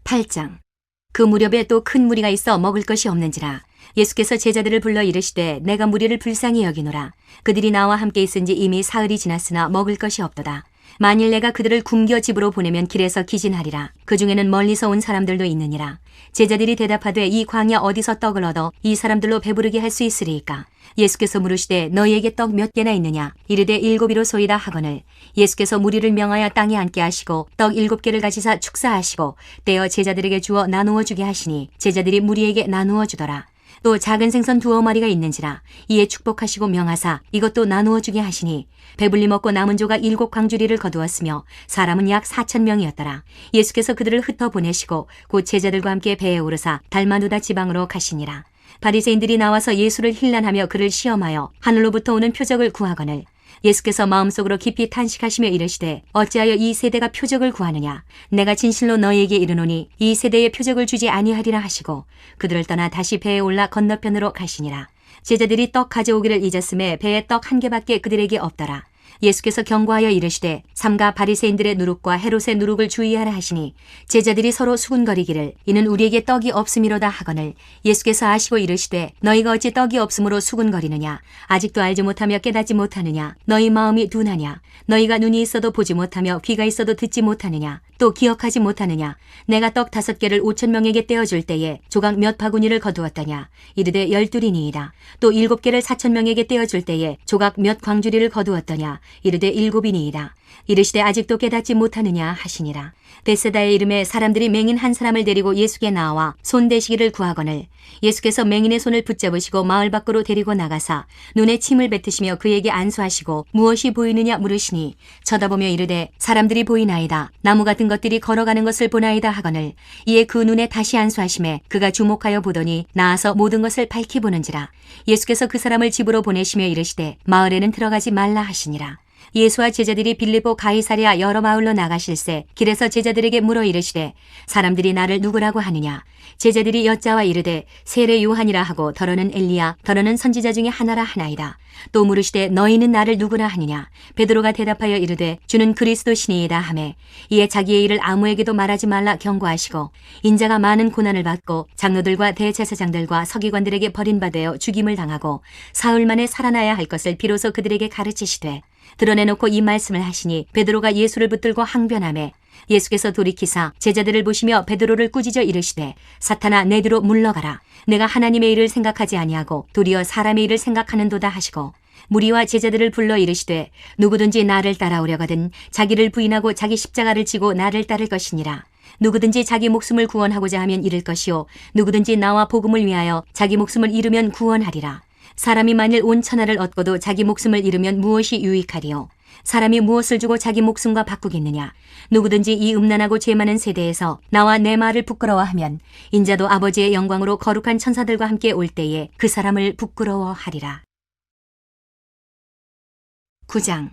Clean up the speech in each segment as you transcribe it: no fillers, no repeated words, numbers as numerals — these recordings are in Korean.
8장. 그 무렵에 또 큰 무리가 있어 먹을 것이 없는지라 예수께서 제자들을 불러 이르시되 내가 무리를 불쌍히 여기노라. 그들이 나와 함께 있은지 이미 사흘이 지났으나 먹을 것이 없도다. 만일 내가 그들을 굶겨 집으로 보내면 길에서 기진하리라. 그 중에는 멀리서 온 사람들도 있느니라. 제자들이 대답하되 이 광야 어디서 떡을 얻어 이 사람들로 배부르게 할 수 있으리이까? 예수께서 물으시되 너희에게 떡 몇 개나 있느냐? 이르되 7이로소이다 하거늘 예수께서 무리를 명하여 땅에 앉게 하시고 떡 7개를 가지사 축사하시고 떼어 제자들에게 주어 나누어 주게 하시니 제자들이 무리에게 나누어 주더라. 또 작은 생선 2마리가 있는지라 이에 축복하시고 명하사 이것도 나누어 주게 하시니 배불리 먹고 남은 조각 7광주리를 거두었으며 사람은 약 4,000명이었더라. 예수께서 그들을 흩어 보내시고 곧 제자들과 함께 배에 오르사 달마누다 지방으로 가시니라. 바리새인들이 나와서 예수를 힐난하며 그를 시험하여 하늘로부터 오는 표적을 구하거늘 예수께서 마음속으로 깊이 탄식하시며 이르시되 어찌하여 이 세대가 표적을 구하느냐? 내가 진실로 너희에게 이르노니 이 세대에 표적을 주지 아니하리라 하시고 그들을 떠나 다시 배에 올라 건너편으로 가시니라. 제자들이 떡 가져오기를 잊었음에 배에 떡 1개밖에 그들에게 없더라. 예수께서 경고하여 이르시되 삼가 바리새인들의 누룩과 헤롯의 누룩을 주의하라 하시니 제자들이 서로 수군거리기를 이는 우리에게 떡이 없음이로다 하거늘 예수께서 아시고 이르시되 너희가 어찌 떡이 없음으로 수군거리느냐? 아직도 알지 못하며 깨닫지 못하느냐? 너희 마음이 둔하냐? 너희가 눈이 있어도 보지 못하며 귀가 있어도 듣지 못하느냐? 또 기억하지 못하느냐? 내가 떡 5개를 5,000명에게 떼어줄 때에 조각 몇 바구니를 거두었더냐? 이르되 12이니이다. 또 7개를 4,000명에게 떼어줄 때에 조각 몇 광주리를 거두었더냐? 이르되 7이니이다. 이르시되 아직도 깨닫지 못하느냐 하시니라. 베세다의 이름에 사람들이 맹인 한 사람을 데리고 예수께 나와 손 대시기를 구하거늘 예수께서 맹인의 손을 붙잡으시고 마을 밖으로 데리고 나가사 눈에 침을 뱉으시며 그에게 안수하시고 무엇이 보이느냐 물으시니 쳐다보며 이르되 사람들이 보이나이다. 나무 같은 것들이 걸어가는 것을 보나이다 하거늘 이에 그 눈에 다시 안수하심에 그가 주목하여 보더니 나아서 모든 것을 밝히 보는지라. 예수께서 그 사람을 집으로 보내시며 이르시되 마을에는 들어가지 말라 하시니라. 예수와 제자들이 빌립보 가이사랴 여러 마을로 나가실새 길에서 제자들에게 물어 이르시되 사람들이 나를 누구라고 하느냐? 제자들이 여짜와 이르되 세례 요한이라 하고 더러는 엘리야 더러는 선지자 중에 하나라 하나이다. 또 물으시되 너희는 나를 누구라 하느냐? 베드로가 대답하여 이르되 주는 그리스도시니이다 하매 이에 자기의 일을 아무에게도 말하지 말라 경고하시고 인자가 많은 고난을 받고 장로들과 대제사장들과 서기관들에게 버림받아 죽임을 당하고 사흘 만에 살아나야 할 것을 비로소 그들에게 가르치시되 드러내놓고 이 말씀을 하시니 베드로가 예수를 붙들고 항변하매 예수께서 돌이키사 제자들을 보시며 베드로를 꾸짖어 이르시되 사탄아 내 뒤로 물러가라. 내가 하나님의 일을 생각하지 아니하고 도리어 사람의 일을 생각하는도다 하시고 무리와 제자들을 불러 이르시되 누구든지 나를 따라오려거든 자기를 부인하고 자기 십자가를 지고 나를 따를 것이니라. 누구든지 자기 목숨을 구원하고자 하면 잃을 것이요 누구든지 나와 복음을 위하여 자기 목숨을 잃으면 구원하리라. 사람이 만일 온 천하를 얻고도 자기 목숨을 잃으면 무엇이 유익하리요? 사람이 무엇을 주고 자기 목숨과 바꾸겠느냐? 누구든지 이 음란하고 죄 많은 세대에서 나와 내 말을 부끄러워하면 인자도 아버지의 영광으로 거룩한 천사들과 함께 올 때에 그 사람을 부끄러워하리라. 9장.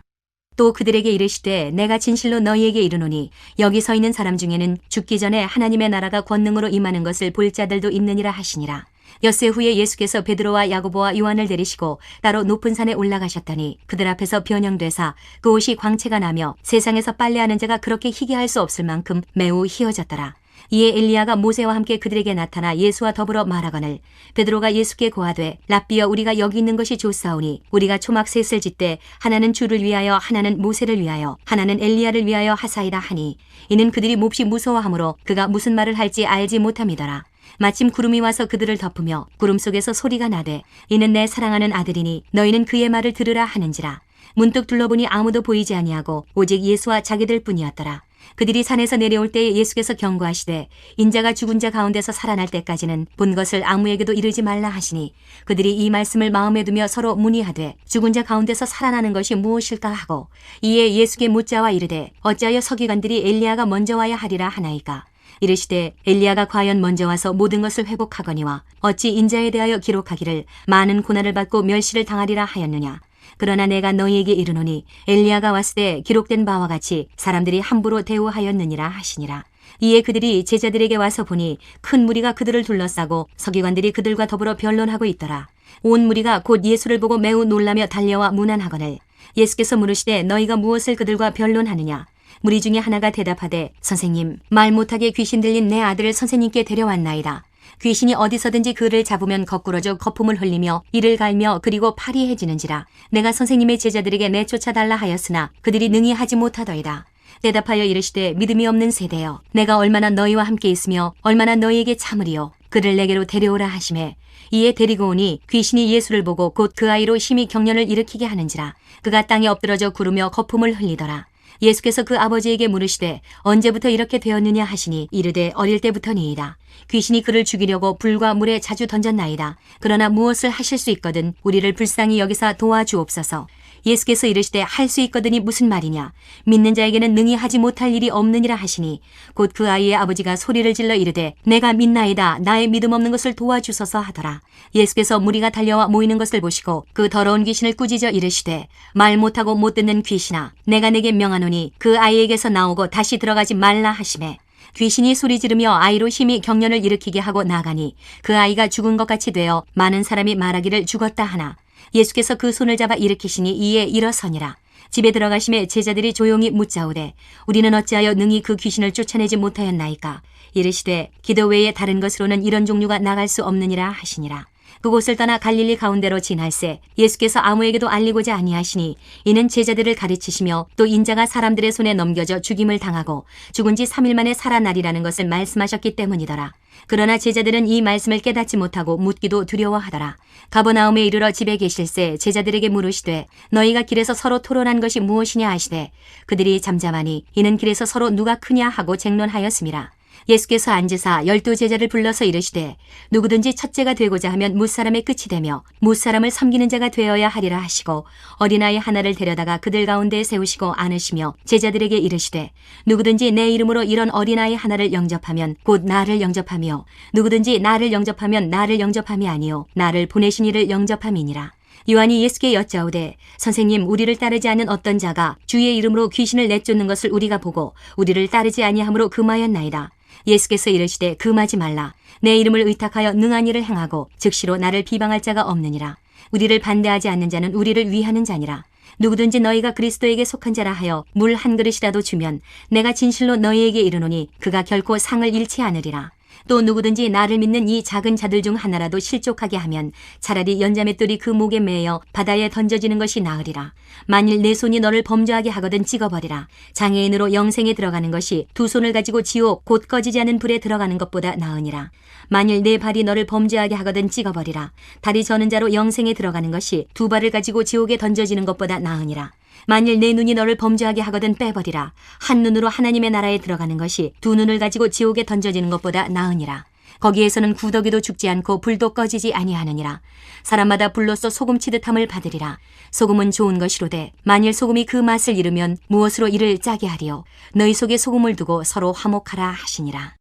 또 그들에게 이르시되 내가 진실로 너희에게 이르노니 여기 서 있는 사람 중에는 죽기 전에 하나님의 나라가 권능으로 임하는 것을 볼 자들도 있느니라 하시니라. 엿새 후에 예수께서 베드로와 야고보와 요한을 데리시고 따로 높은 산에 올라가셨더니 그들 앞에서 변형되사 그 옷이 광채가 나며 세상에서 빨래하는 자가 그렇게 희게 할 수 없을 만큼 매우 희어졌더라. 이에 엘리야가 모세와 함께 그들에게 나타나 예수와 더불어 말하거늘 베드로가 예수께 고하되 랍비여 우리가 여기 있는 것이 좋사오니 우리가 초막 셋을 짓되 하나는 주를 위하여 하나는 모세를 위하여 하나는 엘리야를 위하여 하사이다 하니 이는 그들이 몹시 무서워하므로 그가 무슨 말을 할지 알지 못함이더라. 마침 구름이 와서 그들을 덮으며 구름 속에서 소리가 나되 이는 내 사랑하는 아들이니 너희는 그의 말을 들으라 하는지라. 문득 둘러보니 아무도 보이지 아니하고 오직 예수와 자기들 뿐이었더라. 그들이 산에서 내려올 때에 예수께서 경고하시되 인자가 죽은 자 가운데서 살아날 때까지는 본 것을 아무에게도 이르지 말라 하시니 그들이 이 말씀을 마음에 두며 서로 문의하되 죽은 자 가운데서 살아나는 것이 무엇일까 하고 이에 예수께 묻자와 이르되 어찌하여 서기관들이 엘리야가 먼저 와야 하리라 하나이까? 이르시되 엘리야가 과연 먼저 와서 모든 것을 회복하거니와 어찌 인자에 대하여 기록하기를 많은 고난을 받고 멸시를 당하리라 하였느냐? 그러나 내가 너희에게 이르노니 엘리야가 왔을 때 기록된 바와 같이 사람들이 함부로 대우하였느니라 하시니라. 이에 그들이 제자들에게 와서 보니 큰 무리가 그들을 둘러싸고 서기관들이 그들과 더불어 변론하고 있더라. 온 무리가 곧 예수를 보고 매우 놀라며 달려와 문안하거늘 예수께서 물으시되 너희가 무엇을 그들과 변론하느냐? 무리 중에 하나가 대답하되 선생님, 말 못하게 귀신 들린 내 아들을 선생님께 데려왔나이다. 귀신이 어디서든지 그를 잡으면 거꾸러져 거품을 흘리며 이를 갈며 그리고 파리해지는지라. 내가 선생님의 제자들에게 내쫓아달라 하였으나 그들이 능히 하지 못하더이다. 대답하여 이르시되 믿음이 없는 세대여, 내가 얼마나 너희와 함께 있으며 얼마나 너희에게 참으리요. 그를 내게로 데려오라 하시매 이에 데리고 오니 귀신이 예수를 보고 곧 그 아이로 심히 경련을 일으키게 하는지라. 그가 땅에 엎드러져 구르며 거품을 흘리더라. 예수께서 그 아버지에게 물으시되 언제부터 이렇게 되었느냐 하시니 이르되 어릴 때부터니이다. 귀신이 그를 죽이려고 불과 물에 자주 던졌나이다. 그러나 무엇을 하실 수 있거든 우리를 불쌍히 여기사 도와주옵소서. 예수께서 이르시되 할 수 있거든이 무슨 말이냐. 믿는 자에게는 능히 하지 못할 일이 없느니라 하시니 곧 그 아이의 아버지가 소리를 질러 이르되 내가 믿나이다. 나의 믿음 없는 것을 도와주소서 하더라. 예수께서 무리가 달려와 모이는 것을 보시고 그 더러운 귀신을 꾸짖어 이르시되 말 못하고 못 듣는 귀신아, 내가 내게 명하노니 그 아이에게서 나오고 다시 들어가지 말라 하시매 귀신이 소리 지르며 아이로 힘이 경련을 일으키게 하고 나가니 그 아이가 죽은 것 같이 되어 많은 사람이 말하기를 죽었다 하나 예수께서 그 손을 잡아 일으키시니 이에 일어서니라. 집에 들어가심에 제자들이 조용히 묻자오되 우리는 어찌하여 능히 그 귀신을 쫓아내지 못하였나이까. 이르시되 기도 외에 다른 것으로는 이런 종류가 나갈 수 없느니라 하시니라. 그곳을 떠나 갈릴리 가운데로 지날새 예수께서 아무에게도 알리고자 아니하시니 이는 제자들을 가르치시며 또 인자가 사람들의 손에 넘겨져 죽임을 당하고 죽은 지 3일 만에 살아나리라는 것을 말씀하셨기 때문이더라. 그러나 제자들은 이 말씀을 깨닫지 못하고 묻기도 두려워하더라. 가버나움에 이르러 집에 계실새 제자들에게 물으시되 너희가 길에서 서로 토론한 것이 무엇이냐 하시되 그들이 잠잠하니 이는 길에서 서로 누가 크냐 하고 쟁론하였음이라. 예수께서 앉으사 12 제자를 불러서 이르시되 누구든지 첫째가 되고자 하면 무사람의 끝이 되며 무사람을 섬기는 자가 되어야 하리라 하시고 어린아이 하나를 데려다가 그들 가운데 세우시고 안으시며 제자들에게 이르시되 누구든지 내 이름으로 이런 어린아이 하나를 영접하면 곧 나를 영접하며 누구든지 나를 영접하면 나를 영접함이 아니요 나를 보내신 이를 영접함이니라. 요한이 예수께 여짜오되 선생님, 우리를 따르지 않는 어떤 자가 주의 이름으로 귀신을 내쫓는 것을 우리가 보고 우리를 따르지 아니함으로 금하였나이다. 예수께서 이르시되 금하지 말라. 내 이름을 의탁하여 능한 일을 행하고 즉시로 나를 비방할 자가 없느니라. 우리를 반대하지 않는 자는 우리를 위하는 자니라. 누구든지 너희가 그리스도에게 속한 자라 하여 물 한 그릇이라도 주면 내가 진실로 너희에게 이르노니 그가 결코 상을 잃지 않으리라. 또 누구든지 나를 믿는 이 작은 자들 중 하나라도 실족하게 하면 차라리 연자맷돌이 그 목에 매여 바다에 던져지는 것이 나으리라. 만일 내 손이 너를 범죄하게 하거든 찍어버리라. 장애인으로 영생에 들어가는 것이 두 손을 가지고 지옥 곧 꺼지지 않은 불에 들어가는 것보다 나으니라. 만일 내 발이 너를 범죄하게 하거든 찍어버리라. 다리 저는 자로 영생에 들어가는 것이 두 발을 가지고 지옥에 던져지는 것보다 나으니라. 만일 내 눈이 너를 범죄하게 하거든 빼버리라. 한 눈으로 하나님의 나라에 들어가는 것이 두 눈을 가지고 지옥에 던져지는 것보다 나으니라. 거기에서는 구더기도 죽지 않고 불도 꺼지지 아니하느니라. 사람마다 불로써 소금 치듯함을 받으리라. 소금은 좋은 것이로되 만일 소금이 그 맛을 잃으면 무엇으로 이를 짜게 하리요. 너희 속에 소금을 두고 서로 화목하라 하시니라.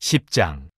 10장.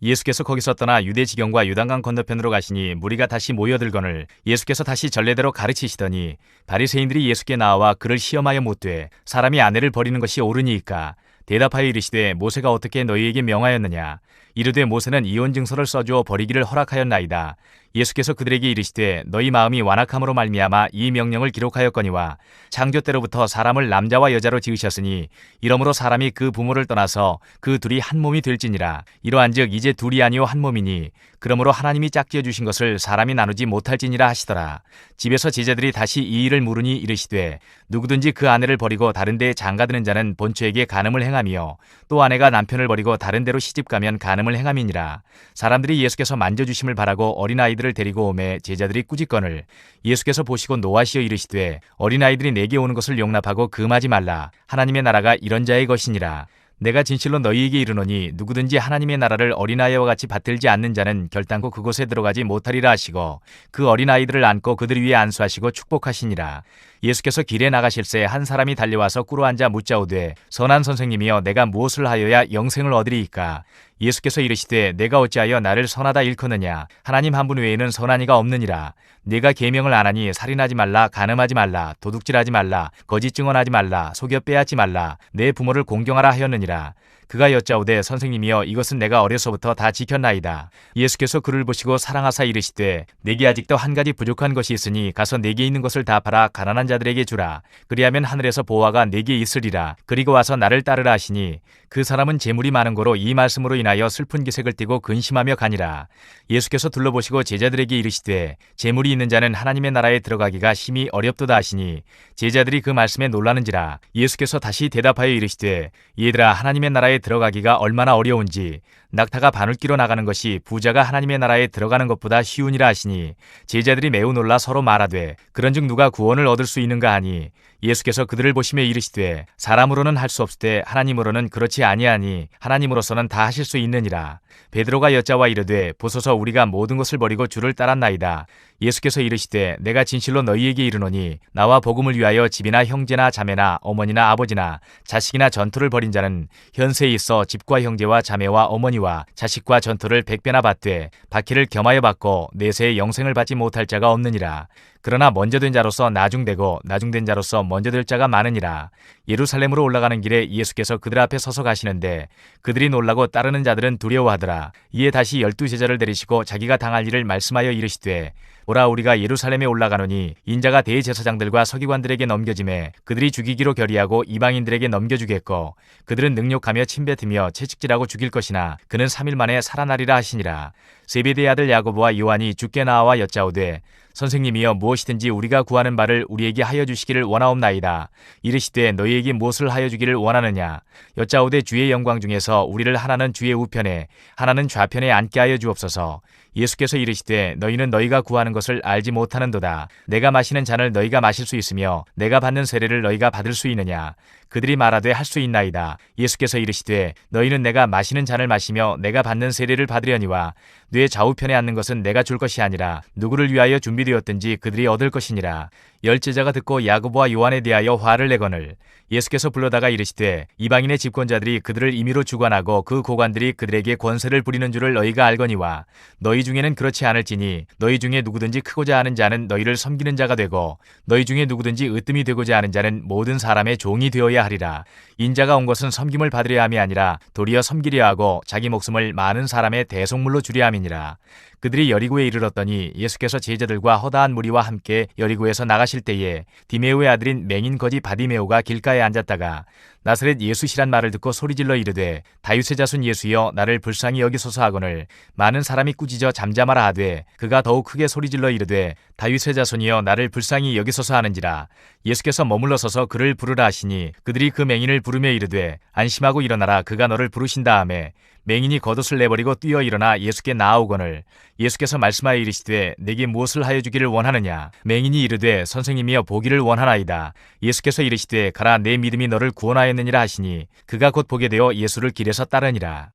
예수께서 거기서 떠나 유대 지경과 요단강 건너편으로 가시니 무리가 다시 모여들거늘 예수께서 다시 전례대로 가르치시더니 바리새인들이 예수께 나와 그를 시험하여 묻되 사람이 아내를 버리는 것이 옳으니이까. 대답하여 이르시되 모세가 어떻게 너희에게 명하였느냐. 이르되 모세는 이혼 증서를 써주어 버리기를 허락하였나이다. 예수께서 그들에게 이르시되 너희 마음이 완악함으로 말미암아 이 명령을 기록하였거니와 창조 때로부터 사람을 남자와 여자로 지으셨으니 이러므로 사람이 그 부모를 떠나서 그 둘이 한 몸이 될지니라. 이러한즉 이제 둘이 아니요 한 몸이니 그러므로 하나님이 짝지어 주신 것을 사람이 나누지 못할지니라 하시더라. 집에서 제자들이 다시 이 일을 물으니 이르시되 누구든지 그 아내를 버리고 다른 데에 장가드는 자는 본처에게 간음을 행하며 또 아내가 남편을 버리고 다른 데로 시집가면 간음을 행함이니라. 사람들이 예수께서 만져주심을 바라고 어린아이들을 데리고 오매 제자들이 꾸짖거늘 예수께서 보시고 노하시어 이르시되 어린아이들이 내게 오는 것을 용납하고 금하지 말라. 하나님의 나라가 이런 자의 것이니라. 내가 진실로 너희에게 이르노니 누구든지 하나님의 나라를 어린아이와 같이 받들지 않는 자는 결단코 그곳에 들어가지 못하리라 하시고 그 어린아이들을 안고 그들 위에 안수하시고 축복하시니라. 예수께서 길에 나가실새 한 사람이 달려와서 꿇어앉아 묻자오되 선한 선생님이여 내가 무엇을 하여야 영생을 얻으리이까. 예수께서 이르시되 내가 어찌하여 나를 선하다 일컫느냐. 하나님 한 분 외에는 선한 이가 없느니라. 내가 계명을 안 하니 살인하지 말라, 간음하지 말라, 도둑질하지 말라, 거짓 증언하지 말라, 속여 빼앗지 말라, 내 부모를 공경하라 하였느니라. 그가 여짜오되 선생님이여 이것은 내가 어려서부터 다 지켰나이다. 예수께서 그를 보시고 사랑하사 이르시되 내게 아직도 한 가지 부족한 것이 있으니 가서 내게 있는 것을 다 팔아 가난한 자들에게 주라. 그리하면 하늘에서 보화가 내게 있으리라. 그리고 와서 나를 따르라 하시니 그 사람은 재물이 많은 고로 이 말씀으로 인하여 슬픈 기색을 띠고 근심하며 가니라. 예수께서 둘러보시고 제자들에게 이르시되 재물이 있는 자는 하나님의 나라에 들어가기가 심히 어렵도다 하시니 제자들이 그 말씀에 놀라는지라. 예수께서 다시 대답하여 이르시되 얘들아 하나님의 나라에 들어가기가 얼마나 어려운지 낙타가 바늘기로 나가는 것이 부자가 하나님의 나라에 들어가는 것보다 쉬우니라 하시니 제자들이 매우 놀라 서로 말하되 그런즉 누가 구원을 얻을 수 있는가 하니 예수께서 그들을 보시며 이르시되 사람으로는 할 수 없으되 하나님으로는 그렇지 아니하니 하나님으로서는 다 하실 수 있느니라. 베드로가 여짜와 이르되 보소서 우리가 모든 것을 버리고 주를 따랐나이다. 예수께서 이르시되 내가 진실로 너희에게 이르노니 나와 복음을 위하여 집이나 형제나 자매나 어머니나 아버지나 자식이나 전토를 벌인 자는 현세에 있어 집과 형제와 자매와 어머니와 자식과 전토를 100배나 받되 박해를 겸하여 받고 내세에 영생을 받지 못할 자가 없느니라. 그러나 먼저 된 자로서 나중되고 나중된 자로서 먼저 될 자가 많으니라. 예루살렘으로 올라가는 길에 예수께서 그들 앞에 서서 가시는데 그들이 놀라고 따르는 자들은 두려워하더라. 이에 다시 12제자를 데리시고 자기가 당할 일을 말씀하여 이르시되 오라 우리가 예루살렘에 올라가노니 인자가 대제사장들과 서기관들에게 넘겨지매 그들이 죽이기로 결의하고 이방인들에게 넘겨주겠고 그들은 능욕하며 침뱉으며 채찍질하고 죽일 것이나 그는 3일 만에 살아나리라 하시니라. 세베대의 아들 야고보와 요한이 주께 나와 여짜오되 선생님이여 무엇이든지 우리가 구하는 바를 우리에게 하여 주시기를 원하옵나이다. 이르시되 너희에게 무엇을 하여 주기를 원하느냐. 여짜오되 주의 영광 중에서 우리를 하나는 주의 우편에 하나는 좌편에 앉게 하여 주옵소서. 예수께서 이르시되 너희는 너희가 구하는 것을 알지 못하는도다. 내가 마시는 잔을 너희가 마실 수 있으며 내가 받는 세례를 너희가 받을 수 있느냐. 그들이 말하되 할 수 있나이다. 예수께서 이르시되 너희는 내가 마시는 잔을 마시며 내가 받는 세례를 받으려니와 뇌 좌우편에 앉는 것은 내가 줄 것이 아니라 누구를 위하여 준비되었든지 그들이 얻을 것이니라. 열제자가 듣고 야고보와 요한에 대하여 화를 내거늘 예수께서 불러다가 이르시되 이방인의 집권자들이 그들을 임의로 주관하고 그 고관들이 그들에게 권세를 부리는 줄을 너희가 알거니와 너희 중에는 그렇지 않을지니 너희 중에 누구든지 크고자 하는 자는 너희를 섬기는 자가 되고 너희 중에 누구든지 으뜸이 되고자 하는 자는 모든 사람의 종이 되어야 하리라. 인자가 온 것은 섬김을 받으려 함이 아니라 도리어 섬기려 하고 자기 목숨을 많은 사람의 대속물로 주려 함이니라. 그들이 여리고에 이르렀더니 예수께서 제자들과 허다한 무리와 함께 여리고에서 나가실 때에 디메오의 아들인 맹인 거지 바디메오가 길가에 앉았다가 나사렛 예수시란 말을 듣고 소리질러 이르되 다윗의 자손 예수여 나를 불쌍히 여기소서 하거늘 많은 사람이 꾸짖어 잠잠하라 하되 그가 더욱 크게 소리질러 이르되 다윗의 자손이여 나를 불쌍히 여기소서 하는지라. 예수께서 머물러 서서 그를 부르라 하시니 그들이 그 맹인을 부르며 이르되 안심하고 일어나라 그가 너를 부르신다 하매 맹인이 겉옷을 내버리고 뛰어 일어나 예수께 나아오거늘 예수께서 말씀하여 이르시되 내게 무엇을 하여 주기를 원하느냐. 맹인이 이르되 선생님이여 보기를 원하나이다. 예수께서 이르시되 가라 내 믿음이 너를 구원하였느니라 하시니 그가 곧 보게 되어 예수를 길에서 따르니라.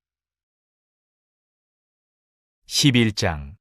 11장.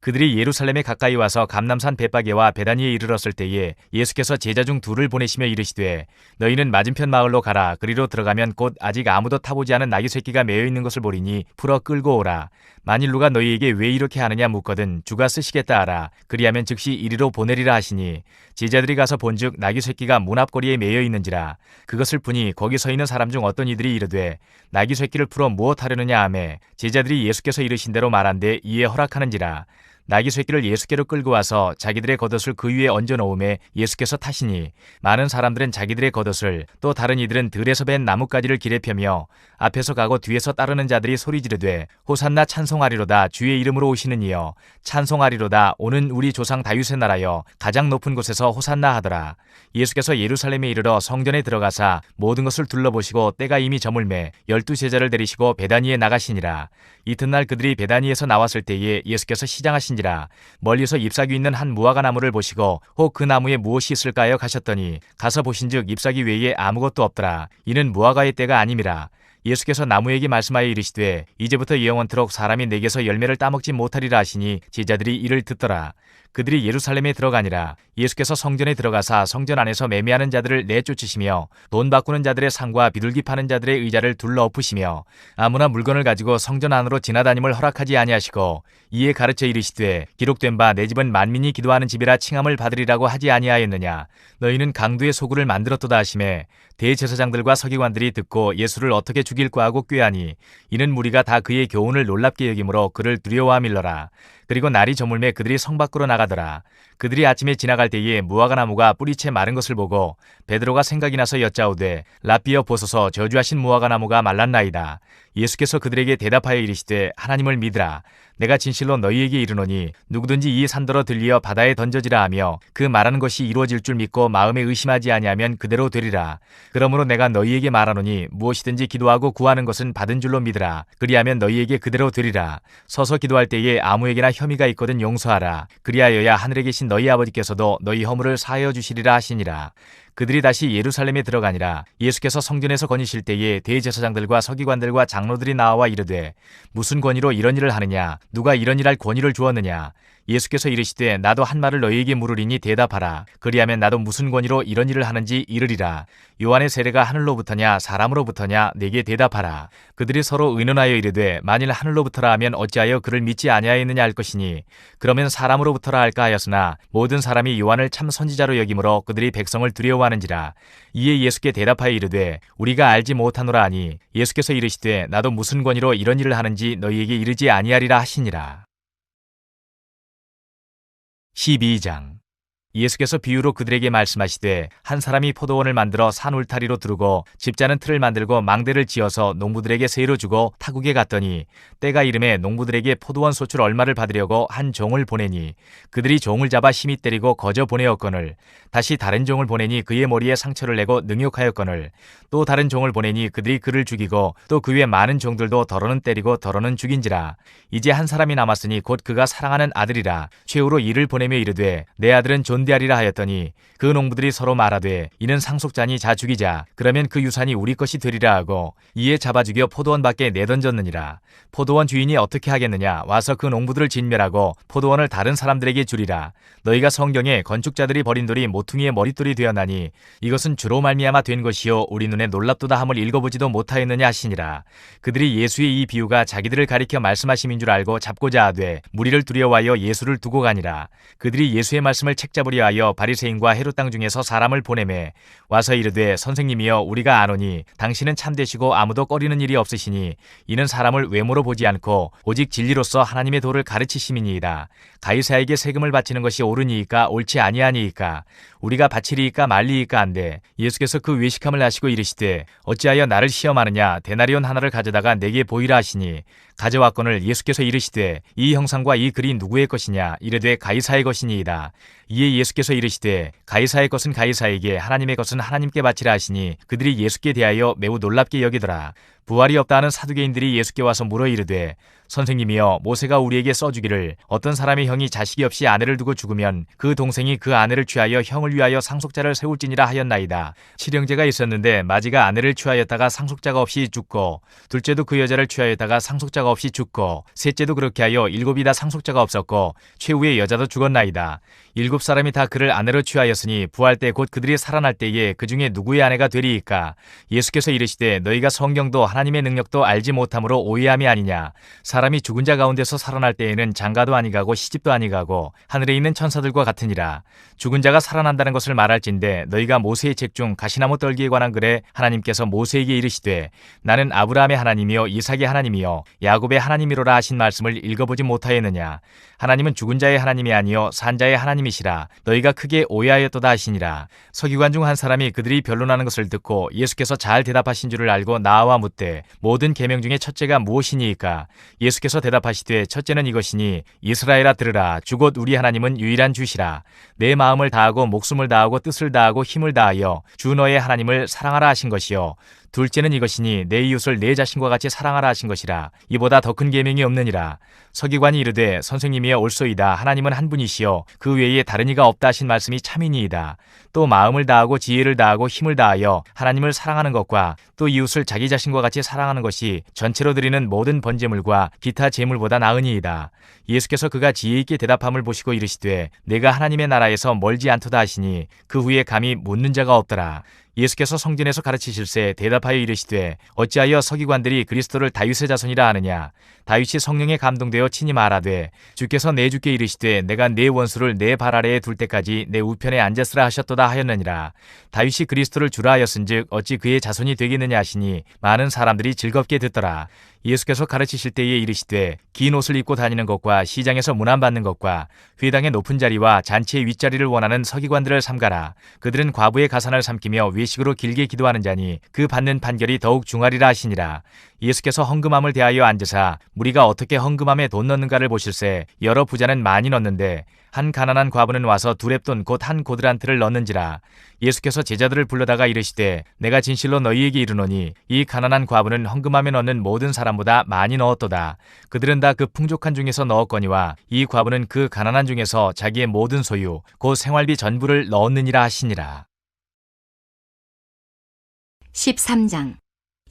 그들이 예루살렘에 가까이 와서 감람산 벳바게와 베다니에 이르렀을 때에 예수께서 제자 중 둘을 보내시며 이르시되 너희는 맞은편 마을로 가라. 그리로 들어가면 곧 아직 아무도 타보지 않은 나귀 새끼가 매여 있는 것을 보리니 풀어 끌고 오라. 만일 누가 너희에게 왜 이렇게 하느냐 묻거든 주가 쓰시겠다 하라. 그리하면 즉시 이리로 보내리라 하시니 제자들이 가서 본즉 나귀 새끼가 문 앞거리에 매여 있는지라. 그것을 보니 거기 서 있는 사람 중 어떤 이들이 이르되 나귀 새끼를 풀어 무엇하려느냐 하매 제자들이 예수께서 이르신 대로 말한데 이에 허락하는지라. 나귀 새끼를 예수께로 끌고 와서 자기들의 겉옷을 그 위에 얹어 놓음에 예수께서 타시니 많은 사람들은 자기들의 겉옷을 또 다른 이들은 들에서 벤 나뭇가지를 길에 펴며 앞에서 가고 뒤에서 따르는 자들이 소리 지르되 호산나 찬송하리로다 주의 이름으로 오시는 이여 찬송하리로다 오는 우리 조상 다윗의 나라여 가장 높은 곳에서 호산나 하더라. 예수께서 예루살렘에 이르러 성전에 들어가사 모든 것을 둘러보시고 때가 이미 저물매 12제자를 데리시고 베다니에 나가시니라. 이튿날 그들이 베다니에서 나왔을 때에 예수께서 시장하신지라. 멀리서 잎사귀 있는 한 무화과 나무를 보시고 혹 그 나무에 무엇이 있을까요 가셨더니 가서 보신즉 잎사귀 외에 아무것도 없더라. 이는 무화과의 때가 아님이라. 예수께서 나무에게 말씀하여 이르시되 이제부터 영원토록 사람이 내게서 열매를 따먹지 못하리라 하시니 제자들이 이를 듣더라. 그들이 예루살렘에 들어가니라. 예수께서 성전에 들어가사 성전 안에서 매매하는 자들을 내쫓으시며 돈 바꾸는 자들의 상과 비둘기 파는 자들의 의자를 둘러 엎으시며 아무나 물건을 가지고 성전 안으로 지나다님을 허락하지 아니하시고 이에 가르쳐 이르시되 기록된 바 내 집은 만민이 기도하는 집이라 칭함을 받으리라고 하지 아니하였느냐. 너희는 강도의 소굴을 만들었도다 하시매 대제사장들과 서기관들이 듣고 예수를 어떻게 죽일까 하고 꾀하니 이는 무리가 다 그의 교훈을 놀랍게 여기므로 그를 두려워함일러라. 그리고 날이 저물매 그들이 성 밖으로 나가더라. 그들이 아침에 지나갈 때에 무화과 나무가 뿌리채 마른 것을 보고 베드로가 생각이 나서 여짜오되 랍비여 보소서 저주하신 무화과 나무가 말랐나이다. 예수께서 그들에게 대답하여 이르시되 하나님을 믿으라. 내가 진실로 너희에게 이르노니 누구든지 이 산더러 들리어 바다에 던져지라 하며 그 말하는 것이 이루어질 줄 믿고 마음에 의심하지 아니하면 그대로 되리라. 그러므로 내가 너희에게 말하노니 무엇이든지 기도하고 구하는 것은 받은 줄로 믿으라. 그리하면 너희에게 그대로 되리라. 서서 기도할 때에 아무에게나 혐의가 있거든 용서하라. 그리하여야 하늘에 계신 너희 아버지께서도 너희 허물을 사하여 주시리라 하시니라. 그들이 다시 예루살렘에 들어가니라. 예수께서 성전에서 거니실 때에 대제사장들과 서기관들과 장로들이 나와 이르되 무슨 권위로 이런 일을 하느냐? 누가 이런 일할 권위를 주었느냐? 예수께서 이르시되 나도 한 말을 너희에게 물으리니 대답하라. 그리하면 나도 무슨 권위로 이런 일을 하는지 이르리라. 요한의 세례가 하늘로부터냐 사람으로부터냐 내게 대답하라. 그들이 서로 의논하여 이르되 만일 하늘로부터라 하면 어찌하여 그를 믿지 아니하였느냐 할 것이니 그러면 사람으로부터라 할까 하였으나 모든 사람이 요한을 참 선지자로 여기므로 그들이 백성을 두려워하는지라. 이에 예수께 대답하여 이르되 우리가 알지 못하노라 하니 예수께서 이르시되 나도 무슨 권위로 이런 일을 하는지 너희에게 이르지 아니하리라 하시니라. 12장. 예수께서 비유로 그들에게 말씀하시되 한 사람이 포도원을 만들어 산 울타리로 두르고 집자는 틀을 만들고 망대를 지어서 농부들에게 세로 주고 타국에 갔더니 때가 이름에 농부들에게 포도원 소출 얼마를 받으려고 한 종을 보내니 그들이 종을 잡아 심히 때리고 거저 보내었거늘 다시 다른 종을 보내니 그의 머리에 상처를 내고 능욕하였거늘 또 다른 종을 보내니 그들이 그를 죽이고 또 그 외 많은 종들도 더러는 때리고 더러는 죽인지라. 이제 한 사람이 남았으니 곧 그가 사랑하는 아들이라. 최후로 이를 보내며 이르되 내 아들은 존대하리라 하였더니 그 농부들이 서로 말하되 이는 상속자니 자 죽이자. 그러면 그 유산이 우리 것이 되리라 하고 이에 잡아 죽여 포도원 밖에 내던졌느니라. 포도원 주인이 어떻게 하겠느냐? 와서 그 농부들을 진멸하고 포도원을 다른 사람들에게 주리라. 너희가 성경에 건축자들이 버린 돌이 모퉁이의 머릿돌이 되었나니 이것은 주로 말미암아 된 것이요 우리 눈에 놀랍도다 함을 읽어보지도 못하였느냐 하시니라. 그들이 예수의 이 비유가 자기들을 가리켜 말씀하심인 줄 알고 잡고자 하되 무리를 두려워하여 예수를 두고 가니라. 그들이 예수의 말씀을 책잡으려 하여 바리새인과 헤롯 땅 중에서 사람을 보내매 와서 이르되 선생님이여 우리가 아노니 당신은 참되시고 아무도 꺼리는 일이 없으시니 이는 사람을 외모로 보지 않고 오직 진리로서 하나님의 도를 가르치심이니이다. 가이사에게 세금을 바치는 것이 옳으니이까 옳지 아니하니이까 우리가 바치리이까 말리이까 한데 예수께서 그 외식함을 하시고 이르시되 어찌하여 나를 시험하느냐? 데나리온 하나를 가져다가 내게 보이라 하시니 가져왔거늘 예수께서 이르시되 이 형상과 이 글이 누구의 것이냐? 이르되 가이사의 것이니이다. 이에 예수께서 이르시되 가이사의 것은 가이사에게 하나님의 것은 하나님께 바치라 하시니 그들이 예수께 대하여 매우 놀랍게 여기더라. 부활이 없다 하는 사두개인들이 예수께 와서 물어 이르되 선생님이여 모세가 우리에게 써주기를 어떤 사람의 형이 자식이 없이 아내를 두고 죽으면 그 동생이 그 아내를 취하여 형을 위하여 상속자를 세울지니라 하였나이다. 칠형제가 있었는데 마지가 아내를 취하였다가 상속자가 없이 죽고 둘째도 그 여자를 취하였다가 상속자가 없이 죽고 셋째도 그렇게 하여 일곱이 다 상속자가 없었고 최후의 여자도 죽었나이다. 일곱 사람이 다 그를 아내로 취하였으니 부활 때 곧 그들이 살아날 때에 그 중에 누구의 아내가 되리이까? 예수께서 이르시되 너희가 성경도 하나님의 능력도 알지 못함으로 오해함이 아니냐? 사람이 죽은 자 가운데서 살아날 때에는 장가도 아니가고 시집도 아니가고 하늘에 있는 천사들과 같으니라. 죽은 자가 살아난다는 것을 말할진대 너희가 모세의 책 중 가시나무 떨기에 관한 글에 하나님께서 모세에게 이르시되 나는 아브라함의 하나님이요 이삭의 하나님이요 야곱의 하나님이로라 하신 말씀을 읽어보지 못하였느냐? 하나님은 죽은 자의 하나님이 아니요 산 자의 하나님이시라. 너희가 크게 오해하였도다 하시니라. 서기관 중 한 사람이 그들이 변론하는 것을 듣고 예수께서 잘 대답하신 줄을 알고 나와 묻되 모든 계명 중에 첫째가 무엇이니이까? 예수께서 대답하시되 첫째는 이것이니 이스라엘아 들으라. 주 곧 우리 하나님은 유일한 주시라. 내 마음을 다하고 목숨을 다하고 뜻을 다하고 힘을 다하여 주 너의 하나님을 사랑하라 하신 것이요 둘째는 이것이니 내 이웃을 내 자신과 같이 사랑하라 하신 것이라. 이보다 더 큰 계명이 없느니라. 서기관이 이르되 선생님이여 옳소이다. 하나님은 한 분이시여 그 외에 다른 이가 없다 하신 말씀이 참이니이다. 또 마음을 다하고 지혜를 다하고 힘을 다하여 하나님을 사랑하는 것과 또 이웃을 자기 자신과 같이 사랑하는 것이 전체로 드리는 모든 번제물과 기타 제물보다 나으니이다. 예수께서 그가 지혜 있게 대답함을 보시고 이르시되 내가 하나님의 나라에서 멀지 않도다 하시니 그 후에 감히 묻는 자가 없더라. 예수께서 성전에서 가르치실세 대답하여 이르시되 어찌하여 서기관들이 그리스도를 다윗의 자손이라 하느냐. 다윗이 성령에 감동되어 친히 말하되 주께서 내 주께 이르시되 내가 내 원수를 내 발 아래에 둘 때까지 내 우편에 앉았으라 하셨도다 하였느니라. 다윗이 그리스도를 주라 하였은즉 어찌 그의 자손이 되겠느냐 하시니 많은 사람들이 즐겁게 듣더라. 예수께서 가르치실 때에 이르시되 긴 옷을 입고 다니는 것과 시장에서 문안받는 것과 회당의 높은 자리와 잔치의 윗자리를 원하는 서기관들을 삼가라. 그들은 과부의 가산을 삼키며 외식으로 길게 기도하는 자니 그 받는 판결이 더욱 중하리라 하시니라. 예수께서 헌금함을 대하여 앉으사 무리가 어떻게 헌금함에 돈 넣는가를 보실세 여러 부자는 많이 넣는데 한 가난한 과부는 와서 두렙돈 곧 한 고드란트를 넣는지라. 예수께서 제자들을 불러다가 이르시되 내가 진실로 너희에게 이르노니 이 가난한 과부는 헌금함에 넣는 모든 사람보다 많이 넣었도다. 그들은 다 그 풍족한 중에서 넣었거니와 이 과부는 그 가난한 중에서 자기의 모든 소유 곧 생활비 전부를 넣었느니라 하시니라. 13장.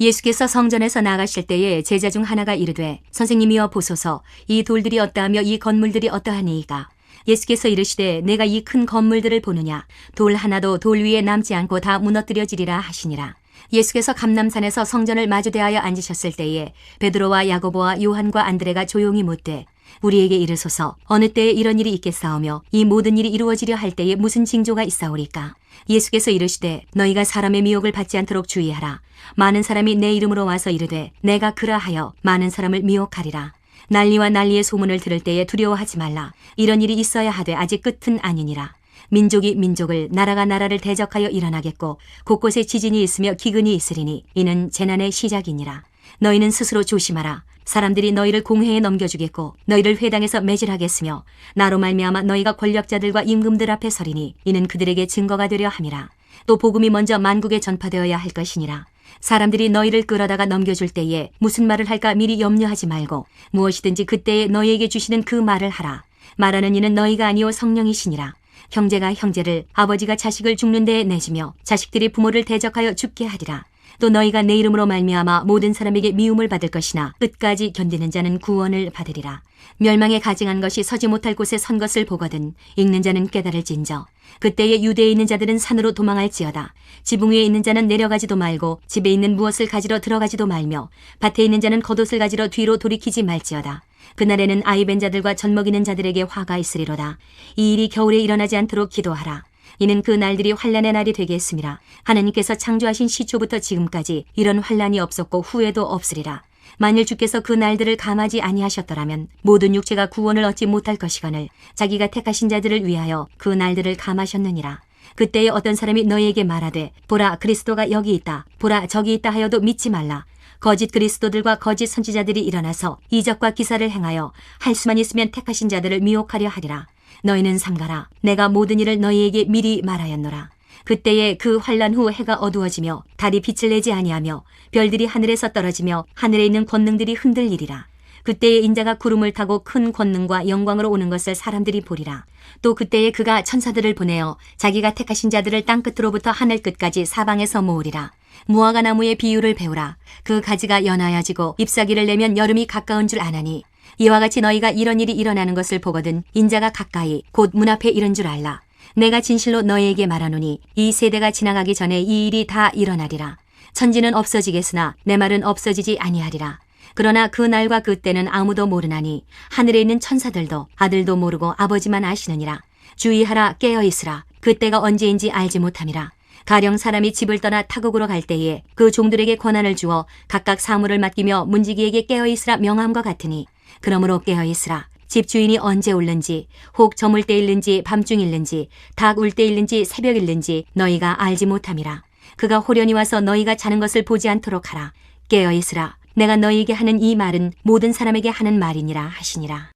예수께서 성전에서 나가실 때에 제자 중 하나가 이르되 선생님이여 보소서 이 돌들이 어떠하며 이 건물들이 어떠하니이까. 예수께서 이르시되 내가 이 큰 건물들을 보느냐. 돌 하나도 돌 위에 남지 않고 다 무너뜨려지리라 하시니라. 예수께서 감람산에서 성전을 마주대하여 앉으셨을 때에 베드로와 야고보와 요한과 안드레가 조용히 묻되 우리에게 이르소서 어느 때에 이런 일이 있겠사오며 이 모든 일이 이루어지려 할 때에 무슨 징조가 있사오리까. 예수께서 이르시되 너희가 사람의 미혹을 받지 않도록 주의하라. 많은 사람이 내 이름으로 와서 이르되 내가 그라하여 많은 사람을 미혹하리라. 난리와 난리의 소문을 들을 때에 두려워하지 말라. 이런 일이 있어야 하되 아직 끝은 아니니라. 민족이 민족을 나라가 나라를 대적하여 일어나겠고 곳곳에 지진이 있으며 기근이 있으리니 이는 재난의 시작이니라. 너희는 스스로 조심하라. 사람들이 너희를 공회에 넘겨주겠고 너희를 회당에서 매질하겠으며 나로 말미암아 너희가 권력자들과 임금들 앞에 서리니 이는 그들에게 증거가 되려 함이라. 또 복음이 먼저 만국에 전파되어야 할 것이니라. 사람들이 너희를 끌어다가 넘겨줄 때에 무슨 말을 할까 미리 염려하지 말고 무엇이든지 그때에 너희에게 주시는 그 말을 하라. 말하는 이는 너희가 아니오 성령이시니라. 형제가 형제를 아버지가 자식을 죽는 데에 내주며 자식들이 부모를 대적하여 죽게 하리라. 또 너희가 내 이름으로 말미암아 모든 사람에게 미움을 받을 것이나 끝까지 견디는 자는 구원을 받으리라. 멸망에 가증한 것이 서지 못할 곳에 선 것을 보거든 읽는 자는 깨달을진저. 그때에 유대에 있는 자들은 산으로 도망할지어다. 지붕 위에 있는 자는 내려가지도 말고 집에 있는 무엇을 가지러 들어가지도 말며 밭에 있는 자는 겉옷을 가지러 뒤로 돌이키지 말지어다. 그날에는 아이 벤 자들과 젖먹이는 자들에게 화가 있으리로다. 이 일이 겨울에 일어나지 않도록 기도하라. 이는 그 날들이 환난의 날이 되게 했음이라. 하나님께서 창조하신 시초부터 지금까지 이런 환난이 없었고 후에도 없으리라. 만일 주께서 그 날들을 감하지 아니하셨더라면 모든 육체가 구원을 얻지 못할 것이거늘 자기가 택하신 자들을 위하여 그 날들을 감하셨느니라. 그때에 어떤 사람이 너희에게 말하되 보라 그리스도가 여기 있다 보라 저기 있다 하여도 믿지 말라. 거짓 그리스도들과 거짓 선지자들이 일어나서 이적과 기사를 행하여 할 수만 있으면 택하신 자들을 미혹하려 하리라. 너희는 삼가라. 내가 모든 일을 너희에게 미리 말하였노라. 그때에 그 환난 후 해가 어두워지며 달이 빛을 내지 아니하며 별들이 하늘에서 떨어지며 하늘에 있는 권능들이 흔들리리라. 그때에 인자가 구름을 타고 큰 권능과 영광으로 오는 것을 사람들이 보리라. 또 그때에 그가 천사들을 보내어 자기가 택하신 자들을 땅끝으로부터 하늘 끝까지 사방에서 모으리라. 무화과 나무의 비유를 배우라. 그 가지가 연하여지고 잎사귀를 내면 여름이 가까운 줄 아나니 이와 같이 너희가 이런 일이 일어나는 것을 보거든 인자가 가까이 곧 문 앞에 이른 줄 알라. 내가 진실로 너희에게 말하노니 이 세대가 지나가기 전에 이 일이 다 일어나리라. 천지는 없어지겠으나 내 말은 없어지지 아니하리라. 그러나 그 날과 그 때는 아무도 모르나니 하늘에 있는 천사들도 아들도 모르고 아버지만 아시느니라. 주의하라 깨어있으라. 그 때가 언제인지 알지 못함이라. 가령 사람이 집을 떠나 타국으로 갈 때에 그 종들에게 권한을 주어 각각 사물을 맡기며 문지기에게 깨어있으라 명함과 같으니 그러므로 깨어있으라. 집주인이 언제 올는지 혹 저물 때 일는지 밤중 일는지 닭 울 때 일는지 새벽 일는지 너희가 알지 못함이라. 그가 호련히 와서 너희가 자는 것을 보지 않도록 하라. 깨어있으라. 내가 너희에게 하는 이 말은 모든 사람에게 하는 말이니라 하시니라.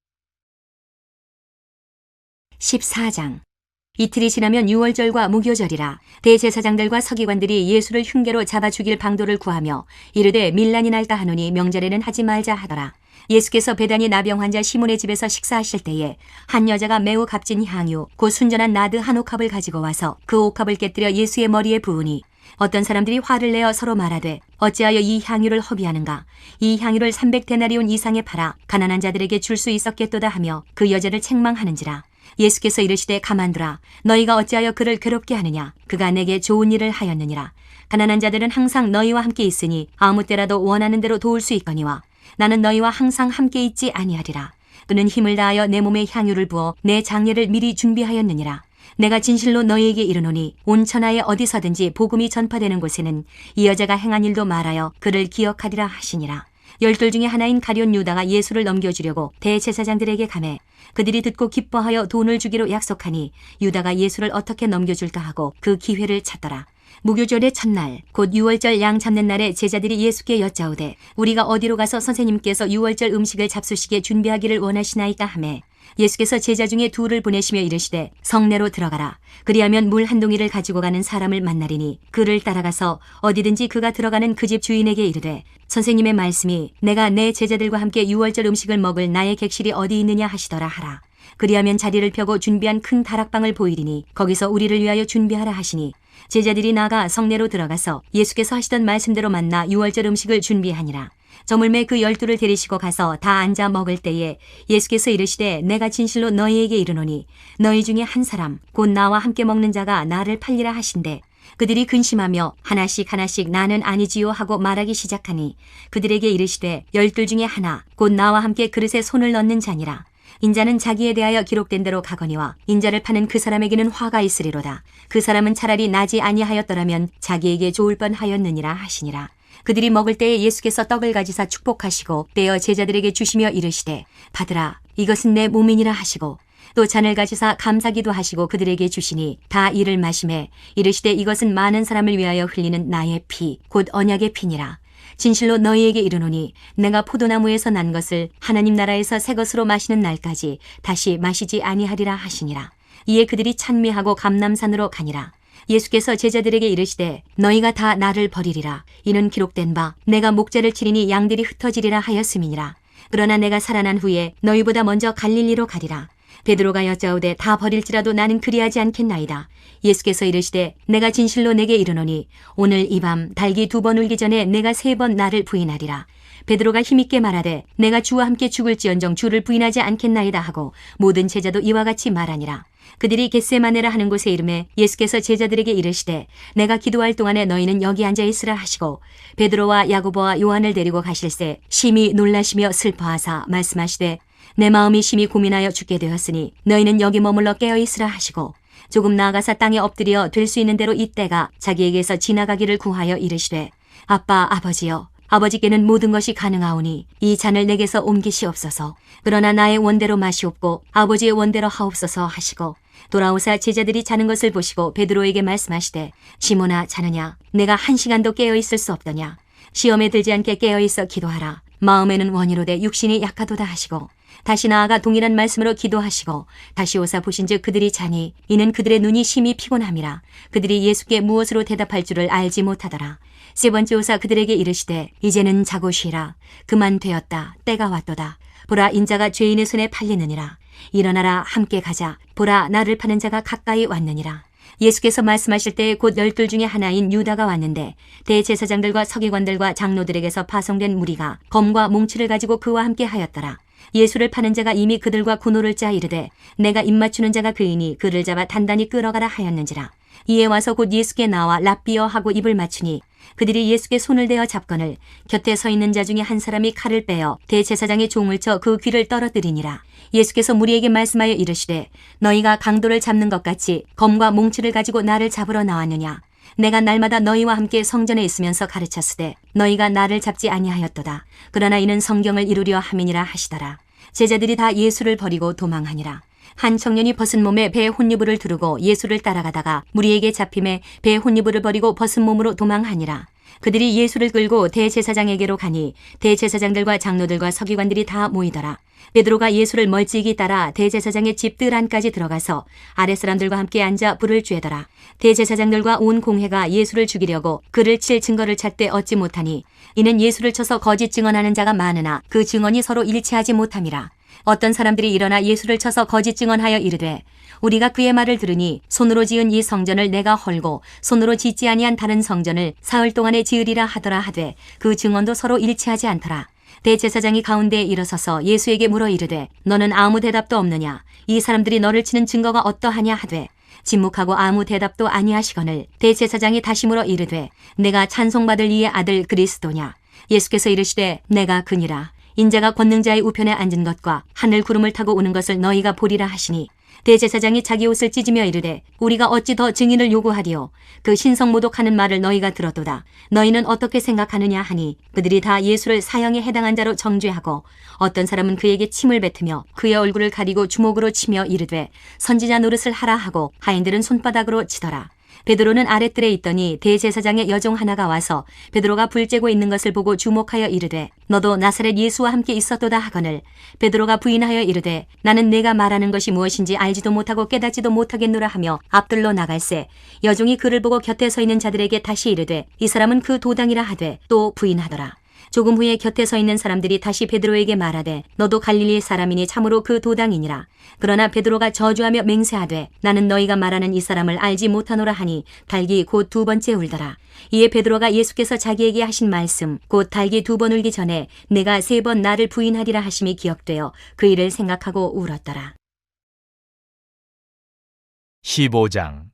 14장. 이틀이 지나면 유월절과 무교절이라. 대제사장들과 서기관들이 예수를 흉계로 잡아 죽일 방도를 구하며 이르되 밀란이 날까 하노니 명절에는 하지 말자 하더라. 예수께서 베다니 나병 환자 시몬의 집에서 식사하실 때에 한 여자가 매우 값진 향유 곧 순전한 나드 한 옥합을 가지고 와서 그 옥합을 깨뜨려 예수의 머리에 부으니 어떤 사람들이 화를 내어 서로 말하되 어찌하여 이 향유를 허비하는가. 이 향유를 300데나리온 이상에 팔아 가난한 자들에게 줄 수 있었겠도다 하며 그 여자를 책망하는지라. 예수께서 이르시되 가만두라. 너희가 어찌하여 그를 괴롭게 하느냐. 그가 내게 좋은 일을 하였느니라. 가난한 자들은 항상 너희와 함께 있으니 아무 때라도 원하는 대로 도울 수 있거니와 나는 너희와 항상 함께 있지 아니하리라. 그는 힘을 다하여 내 몸에 향유를 부어 내 장례를 미리 준비하였느니라. 내가 진실로 너희에게 이르노니 온 천하에 어디서든지 복음이 전파되는 곳에는 이 여자가 행한 일도 말하여 그를 기억하리라 하시니라. 12 중에 하나인 가룟 유다가 예수를 넘겨주려고 대제사장들에게 가매 그들이 듣고 기뻐하여 돈을 주기로 약속하니 유다가 예수를 어떻게 넘겨줄까 하고 그 기회를 찾더라. 무교절의 첫날 곧 유월절 양 잡는 날에 제자들이 예수께 여짜오되 우리가 어디로 가서 선생님께서 유월절 음식을 잡수시게 준비하기를 원하시나이까 하매 예수께서 제자 중에 둘을 보내시며 이르시되 성내로 들어가라. 그리하면 물 한 동이를 가지고 가는 사람을 만나리니 그를 따라가서 어디든지 그가 들어가는 그 집 주인에게 이르되 선생님의 말씀이 내가 내 제자들과 함께 유월절 음식을 먹을 나의 객실이 어디 있느냐 하시더라 하라. 그리하면 자리를 펴고 준비한 큰 다락방을 보이리니 거기서 우리를 위하여 준비하라 하시니 제자들이 나가 성내로 들어가서 예수께서 하시던 말씀대로 만나 유월절 음식을 준비하니라. 저물매 그 12를 데리시고 가서 다 앉아 먹을 때에 예수께서 이르시되 내가 진실로 너희에게 이르노니 너희 중에 한 사람 곧 나와 함께 먹는 자가 나를 팔리라 하신대. 그들이 근심하며 하나씩 하나씩 나는 아니지요 하고 말하기 시작하니 그들에게 이르시되 12 중에 하나 곧 나와 함께 그릇에 손을 넣는 자니라. 인자는 자기에 대하여 기록된 대로 가거니와 인자를 파는 그 사람에게는 화가 있으리로다. 그 사람은 차라리 나지 아니하였더라면 자기에게 좋을 뻔하였느니라 하시니라. 그들이 먹을 때에 예수께서 떡을 가지사 축복하시고 떼어 제자들에게 주시며 이르시되 받으라 이것은 내 몸이니라 하시고 또 잔을 가지사 감사기도 하시고 그들에게 주시니 다 이를 마시매 이르시되 이것은 많은 사람을 위하여 흘리는 나의 피 곧 언약의 피니라. 진실로 너희에게 이르노니 내가 포도나무에서 난 것을 하나님 나라에서 새 것으로 마시는 날까지 다시 마시지 아니하리라 하시니라. 이에 그들이 찬미하고 감람산으로 가니라. 예수께서 제자들에게 이르시되 너희가 다 나를 버리리라. 이는 기록된 바 내가 목자를 치리니 양들이 흩어지리라 하였음이니라. 그러나 내가 살아난 후에 너희보다 먼저 갈릴리로 가리라. 베드로가 여짜오되 다 버릴지라도 나는 그리하지 않겠나이다. 예수께서 이르시되 내가 진실로 내게 이르노니 오늘 이 밤 달기 2번 울기 전에 내가 3번 나를 부인하리라. 베드로가 힘있게 말하되 내가 주와 함께 죽을지언정 주를 부인하지 않겠나이다 하고 모든 제자도 이와 같이 말하니라. 그들이 겟세마네라 하는 곳에 이르매 예수께서 제자들에게 이르시되 내가 기도할 동안에 너희는 여기 앉아 있으라 하시고 베드로와 야고보와 요한을 데리고 가실새 심히 놀라시며 슬퍼하사 말씀하시되 내 마음이 심히 고민하여 죽게 되었으니 너희는 여기 머물러 깨어 있으라 하시고 조금 나아가사 땅에 엎드려 될 수 있는 대로 이때가 자기에게서 지나가기를 구하여 이르시되 아빠 아버지여 아버지께는 모든 것이 가능하오니 이 잔을 내게서 옮기시옵소서. 그러나 나의 원대로 마시옵고 아버지의 원대로 하옵소서 하시고 돌아오사 제자들이 자는 것을 보시고 베드로에게 말씀하시되 시몬아 자느냐 내가 1시간도 깨어 있을 수 없더냐. 시험에 들지 않게 깨어 있어 기도하라. 마음에는 원이로되 육신이 약하도다 하시고 다시 나아가 동일한 말씀으로 기도하시고 다시 오사 보신즉 그들이 자니 이는 그들의 눈이 심히 피곤함이라. 그들이 예수께 무엇으로 대답할 줄을 알지 못하더라. 3번째 오사 그들에게 이르시되 이제는 자고 쉬라. 그만 되었다. 때가 왔도다. 보라 인자가 죄인의 손에 팔리느니라. 일어나라 함께 가자. 보라 나를 파는 자가 가까이 왔느니라. 예수께서 말씀하실 때 곧 12 중에 하나인 유다가 왔는데 대제사장들과 서기관들과 장로들에게서 파송된 무리가 검과 몽치를 가지고 그와 함께 하였더라. 예수를 파는 자가 이미 그들과 군호를 짜 이르되 내가 입맞추는 자가 그이니 그를 잡아 단단히 끌어가라 하였는지라. 이에 와서 곧 예수께 나와 랍비여 하고 입을 맞추니 그들이 예수께 손을 대어 잡거늘 곁에 서 있는 자 중에 한 사람이 칼을 빼어 대제사장의 종을 쳐 그 귀를 떨어뜨리니라. 예수께서 무리에게 말씀하여 이르시되 너희가 강도를 잡는 것 같이 검과 몽치를 가지고 나를 잡으러 나왔느냐. 내가 날마다 너희와 함께 성전에 있으면서 가르쳤으되 너희가 나를 잡지 아니하였도다. 그러나 이는 성경을 이루려 함이니라 하시더라. 제자들이 다 예수를 버리고 도망하니라. 한 청년이 벗은 몸에 배에 혼유부를 두르고 예수를 따라가다가 무리에게 잡힘에 배에 혼유부를 버리고 벗은 몸으로 도망하니라. 그들이 예수를 끌고 대제사장에게로 가니 대제사장들과 장로들과 서기관들이 다 모이더라. 베드로가 예수를 멀찍이 따라 대제사장의 집 뜰 안까지 들어가서 아랫사람들과 함께 앉아 불을 쬐더라. 대제사장들과 온 공회가 예수를 죽이려고 그를 칠 증거를 찾되 얻지 못하니 이는 예수를 쳐서 거짓 증언하는 자가 많으나 그 증언이 서로 일치하지 못함이라. 어떤 사람들이 일어나 예수를 쳐서 거짓 증언하여 이르되 우리가 그의 말을 들으니 손으로 지은 이 성전을 내가 헐고 손으로 짓지 아니한 다른 성전을 사흘 동안에 지으리라 하더라 하되 그 증언도 서로 일치하지 않더라. 대제사장이 가운데에 일어서서 예수에게 물어 이르되 너는 아무 대답도 없느냐? 이 사람들이 너를 치는 증거가 어떠하냐 하되 침묵하고 아무 대답도 아니하시거늘 대제사장이 다시 물어 이르되 내가 찬송받을 이의 아들 그리스도냐? 예수께서 이르시되 내가 그니라. 인자가 권능자의 우편에 앉은 것과 하늘 구름을 타고 오는 것을 너희가 보리라 하시니 대제사장이 자기 옷을 찢으며 이르되 우리가 어찌 더 증인을 요구하리요? 그 신성모독하는 말을 너희가 들었도다. 너희는 어떻게 생각하느냐 하니 그들이 다 예수를 사형에 해당한 자로 정죄하고 어떤 사람은 그에게 침을 뱉으며 그의 얼굴을 가리고 주먹으로 치며 이르되 선지자 노릇을 하라 하고 하인들은 손바닥으로 치더라. 베드로는 아랫뜰에 있더니 대제사장의 여종 하나가 와서 베드로가 불 쬐고 있는 것을 보고 주목하여 이르되 너도 나사렛 예수와 함께 있었도다 하거늘 베드로가 부인하여 이르되 나는 내가 말하는 것이 무엇인지 알지도 못하고 깨닫지도 못하겠노라 하며 앞들로 나갈새 여종이 그를 보고 곁에 서 있는 자들에게 다시 이르되 이 사람은 그 도당이라 하되 또 부인하더라. 조금 후에 곁에 서 있는 사람들이 다시 베드로에게 말하되 너도 갈릴리 사람이니 참으로 그 도당이니라. 그러나 베드로가 저주하며 맹세하되 나는 너희가 말하는 이 사람을 알지 못하노라 하니 닭이 곧 두 번째 울더라. 이에 베드로가 예수께서 자기에게 하신 말씀 곧 닭이 두 번 울기 전에 내가 세 번 나를 부인하리라 하심이 기억되어 그 일을 생각하고 울었더라. 15장.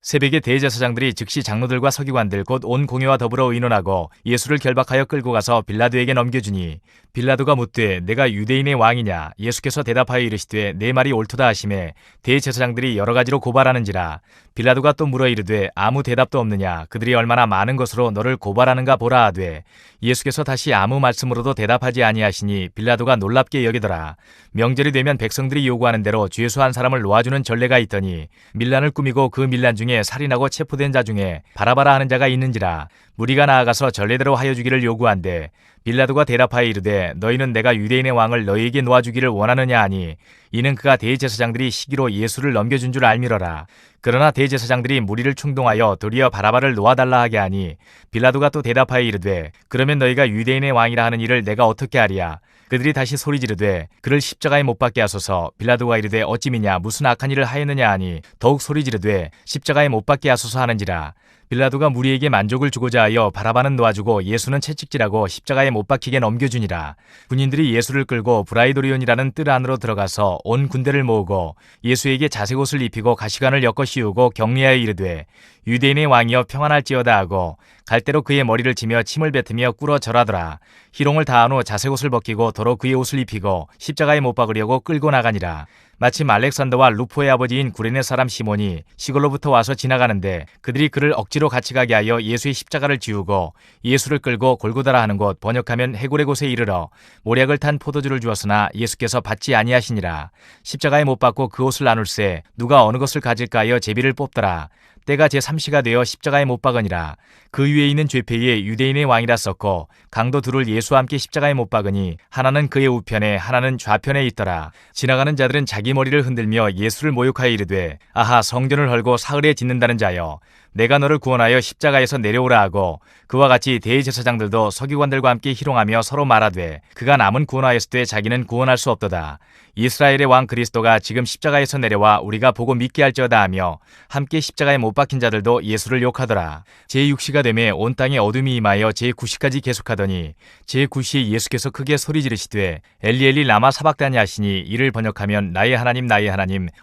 새벽에 대제사장들이 즉시 장로들과 서기관들 곧 온 공회와 더불어 의논하고 예수를 결박하여 끌고 가서 빌라도에게 넘겨주니 빌라도가 묻되 내가 유대인의 왕이냐? 예수께서 대답하여 이르시되 내 말이 옳도다 하시매 대제사장들이 여러 가지로 고발하는지라. 빌라도가 또 물어 이르되 아무 대답도 없느냐? 그들이 얼마나 많은 것으로 너를 고발하는가 보라 하되 예수께서 다시 아무 말씀으로도 대답하지 아니하시니 빌라도가 놀랍게 여기더라. 명절이 되면 백성들이 요구하는 대로 죄수한 사람을 놓아주는 전례가 있더니 밀란을 꾸미고 그 밀란 중에 살인하고 체포된 자 중에 바라바라 하는 자가 있는지라. 무리가 나아가서 전례대로 하여 주기를 요구한대 빌라도가 대답하여 이르되 너희는 내가 유대인의 왕을 너희에게 놓아주기를 원하느냐 하니 이는 그가 대제사장들이 시기로 예수를 넘겨준 줄 알미러라. 그러나 대제사장들이 무리를 충동하여 도리어 바라바를 놓아달라 하게 하니 빌라도가 또 대답하여 이르되 그러면 너희가 유대인의 왕이라 하는 일을 내가 어떻게 하리야? 그들이 다시 소리 지르되 그를 십자가에 못 박게 하소서. 빌라도가 이르되 어찌미냐 무슨 악한 일을 하였느냐 하니 더욱 소리 지르되 십자가에 못 박게 하소서 하는지라. 빌라도가 무리에게 만족을 주고자 하여 바라바는 놓아주고 예수는 채찍질하고 십자가에 못 박히게 넘겨주니라. 군인들이 예수를 끌고 브라이도리온이라는 뜰 안으로 들어가서 온 군대를 모으고 예수에게 자색옷을 입히고 가시관을 엮어 씌우고 격리하여 이르되 유대인의 왕이여 평안할지어다 하고 갈대로 그의 머리를 치며 침을 뱉으며 꿇어 절하더라. 희롱을 다한 후 자색옷을 벗기고 도로 그의 옷을 입히고 십자가에 못 박으려고 끌고 나가니라. 마침 알렉산더와 루포의 아버지인 구레네 사람 시몬이 시골로부터 와서 지나가는데 그들이 그를 억지로 같이 가게 하여 예수의 십자가를 지우고 예수를 끌고 골고다라 하는 곳 번역하면 해골의 곳에 이르러 모략을 탄 포도주를 주었으나 예수께서 받지 아니하시니라. 십자가에 못 박고 그 옷을 나눌세 누가 어느 것을 가질까 하여 제비를 뽑더라. 때가 제3시가 되어 십자가에 못 박으니라. 그 위에 있는 죄패에 유대인의 왕이라 썼고 강도 둘을 예수와 함께 십자가에 못 박으니 하나는 그의 우편에 하나는 좌편에 있더라. 지나가는 자들은 자기 머리를 흔들며 예수를 모욕하여 이르되 아하 성전을 헐고 사흘에 짓는다는 자여 내가 너를 구원하여 십자가에서 내려오라 하고 그와 같이 대제사장들도 서기관들과 함께 희롱하며 서로 말하되 그가 남은 구원하였을 때 자기는 구원할 수 없도다. 이스라엘의 왕 그리스도가 지금 십자가에서 내려와 우리가 보고 믿게 할지어다 하며 함께 십자가에 못 박힌 자들도 예수를 욕하더라. 제6시가 되매 온 땅에 어둠이 임하여 제9시까지 계속하더니 제9시에 예수께서 크게 소리 지르시되 엘리 엘리 라마 사박다니 하시니 이를 번역하면 나의 하나님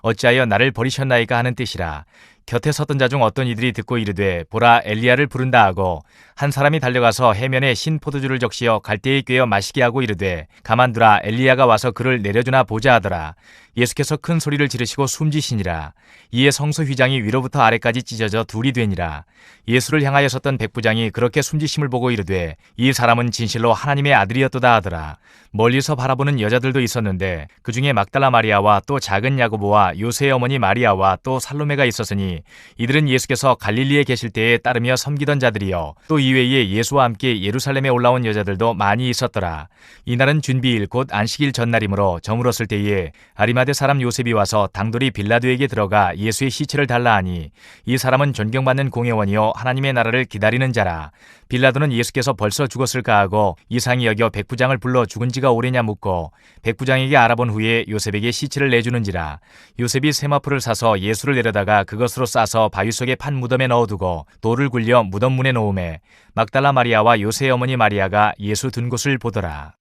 어찌하여 나를 버리셨나이까 하는 뜻이라. 곁에 섰던 자 중 어떤 이들이 듣고 이르되 보라 엘리야를 부른다 하고 한 사람이 달려가서 해면에 신 포도주를 적시어 갈대에 꿰어 마시게 하고 이르되 가만두라 엘리야가 와서 그를 내려주나 보자 하더라. 예수께서 큰 소리를 지르시고 숨지시니라. 이에 성소 휘장이 위로부터 아래까지 찢어져 둘이 되니라. 예수를 향하여 섰던 백부장이 그렇게 숨지심을 보고 이르되 이 사람은 진실로 하나님의 아들이었도다 하더라. 멀리서 바라보는 여자들도 있었는데 그 중에 막달라 마리아와 또 작은 야고보와 요새의 어머니 마리아와 또 살로메가 있었으니 이들은 예수께서 갈릴리에 계실 때에 따르며 섬기던 자들이요 또 이외에 예수와 함께 예루살렘에 올라온 여자들도 많이 있었더라. 이날은 준비일 곧 안식일 전날이므로 저물었을 때에 아리마대 사람 요셉이 와서 당돌이 빌라도에게 들어가 예수의 시체를 달라 하니 이 사람은 존경받는 공회원이요 하나님의 나라를 기다리는 자라. 빌라도는 예수께서 벌써 죽었을까 하고 이상히 여겨 백부장을 불러 죽은 지가 오래냐 묻고 백부장에게 알아본 후에 요셉에게 시체를 내주는지라. 요셉이 세마포를 사서 예수를 내려다가 그것으로 싸서 바위 속에 판 무덤에 넣어두고 돌을 굴려 무덤 문에 놓음에 막달라 마리아와 요새의 어머니 마리아가 예수 둔 곳을 보더라.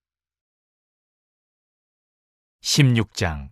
16장.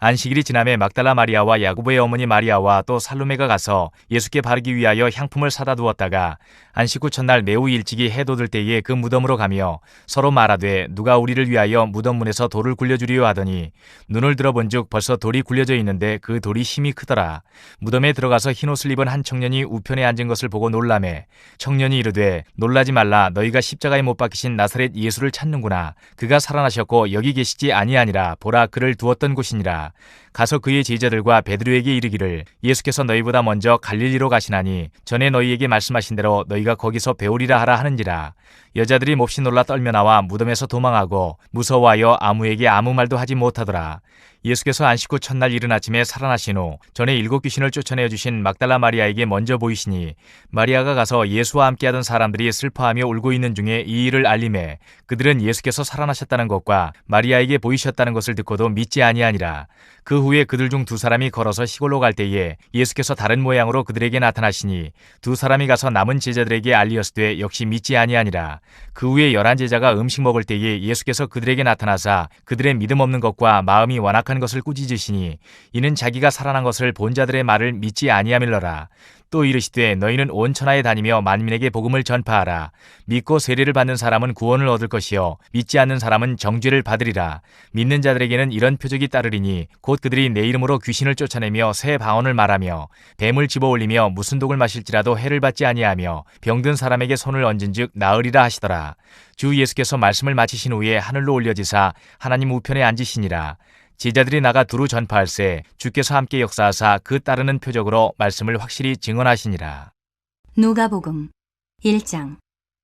안식일이 지남에 막달라 마리아와 야고보의 어머니 마리아와 또 살로메가 가서 예수께 바르기 위하여 향품을 사다 두었다가 안식 후 첫날 매우 일찍이 해 돋을 때에 그 무덤으로 가며 서로 말하되 누가 우리를 위하여 무덤 문에서 돌을 굴려주리요 하더니 눈을 들어본즉 벌써 돌이 굴려져 있는데 그 돌이 힘이 크더라. 무덤에 들어가서 흰옷을 입은 한 청년이 우편에 앉은 것을 보고 놀라매 청년이 이르되 놀라지 말라. 너희가 십자가에 못 박히신 나사렛 예수를 찾는구나. 그가 살아나셨고 여기 계시지 아니하니라. 보라, 그를 두었던 곳이니라. 가서 그의 제자들과 베드로에게 이르기를 예수께서 너희보다 먼저 갈릴리로 가시나니 전에 너희에게 말씀하신 대로 너희가 거기서 배우리라 하라 하는지라. 여자들이 몹시 놀라 떨며 나와 무덤에서 도망하고 무서워하여 아무에게 아무 말도 하지 못하더라. 예수께서 안식 후 첫날 이른 아침에 살아나신 후 전에 7 귀신을 쫓아내어 주신 막달라 마리아에게 먼저 보이시니 마리아가 가서 예수와 함께하던 사람들이 슬퍼하며 울고 있는 중에 이 일을 알림해 그들은 예수께서 살아나셨다는 것과 마리아에게 보이셨다는 것을 듣고도 믿지 아니하니라. 그 후에 그들 중 2 사람이 걸어서 시골로 갈 때에 예수께서 다른 모양으로 그들에게 나타나시니 2 사람이 가서 남은 제자들에게 알리었으되 역시 믿지 아니하니라. 그 후에 11 제자가 음식 먹을 때에 예수께서 그들에게 나타나사 그들의 믿음 없는 것과 마음이 완악한 것을 꾸짖으시니 이는 자기가 살아난 것을 본 자들의 말을 믿지 아니함일러라. 또 이르시되 너희는 온 천하에 다니며 만민에게 복음을 전파하라. 믿고 세례를 받는 사람은 구원을 얻을 것이요 믿지 않는 사람은 정죄를 받으리라. 믿는 자들에게는 이런 표적이 따르리니 곧 그들이 내 이름으로 귀신을 쫓아내며 새 방언을 말하며 뱀을 집어올리며 무슨 독을 마실지라도 해를 받지 아니하며 병든 사람에게 손을 얹은즉 나으리라 하시더라. 주 예수께서 말씀을 마치신 후에 하늘로 올려지사 하나님 우편에 앉으시니라. 제자들이 나가 두루 전파할세 주께서 함께 역사하사 그 따르는 표적으로 말씀을 확실히 증언하시니라. 누가복음 1장.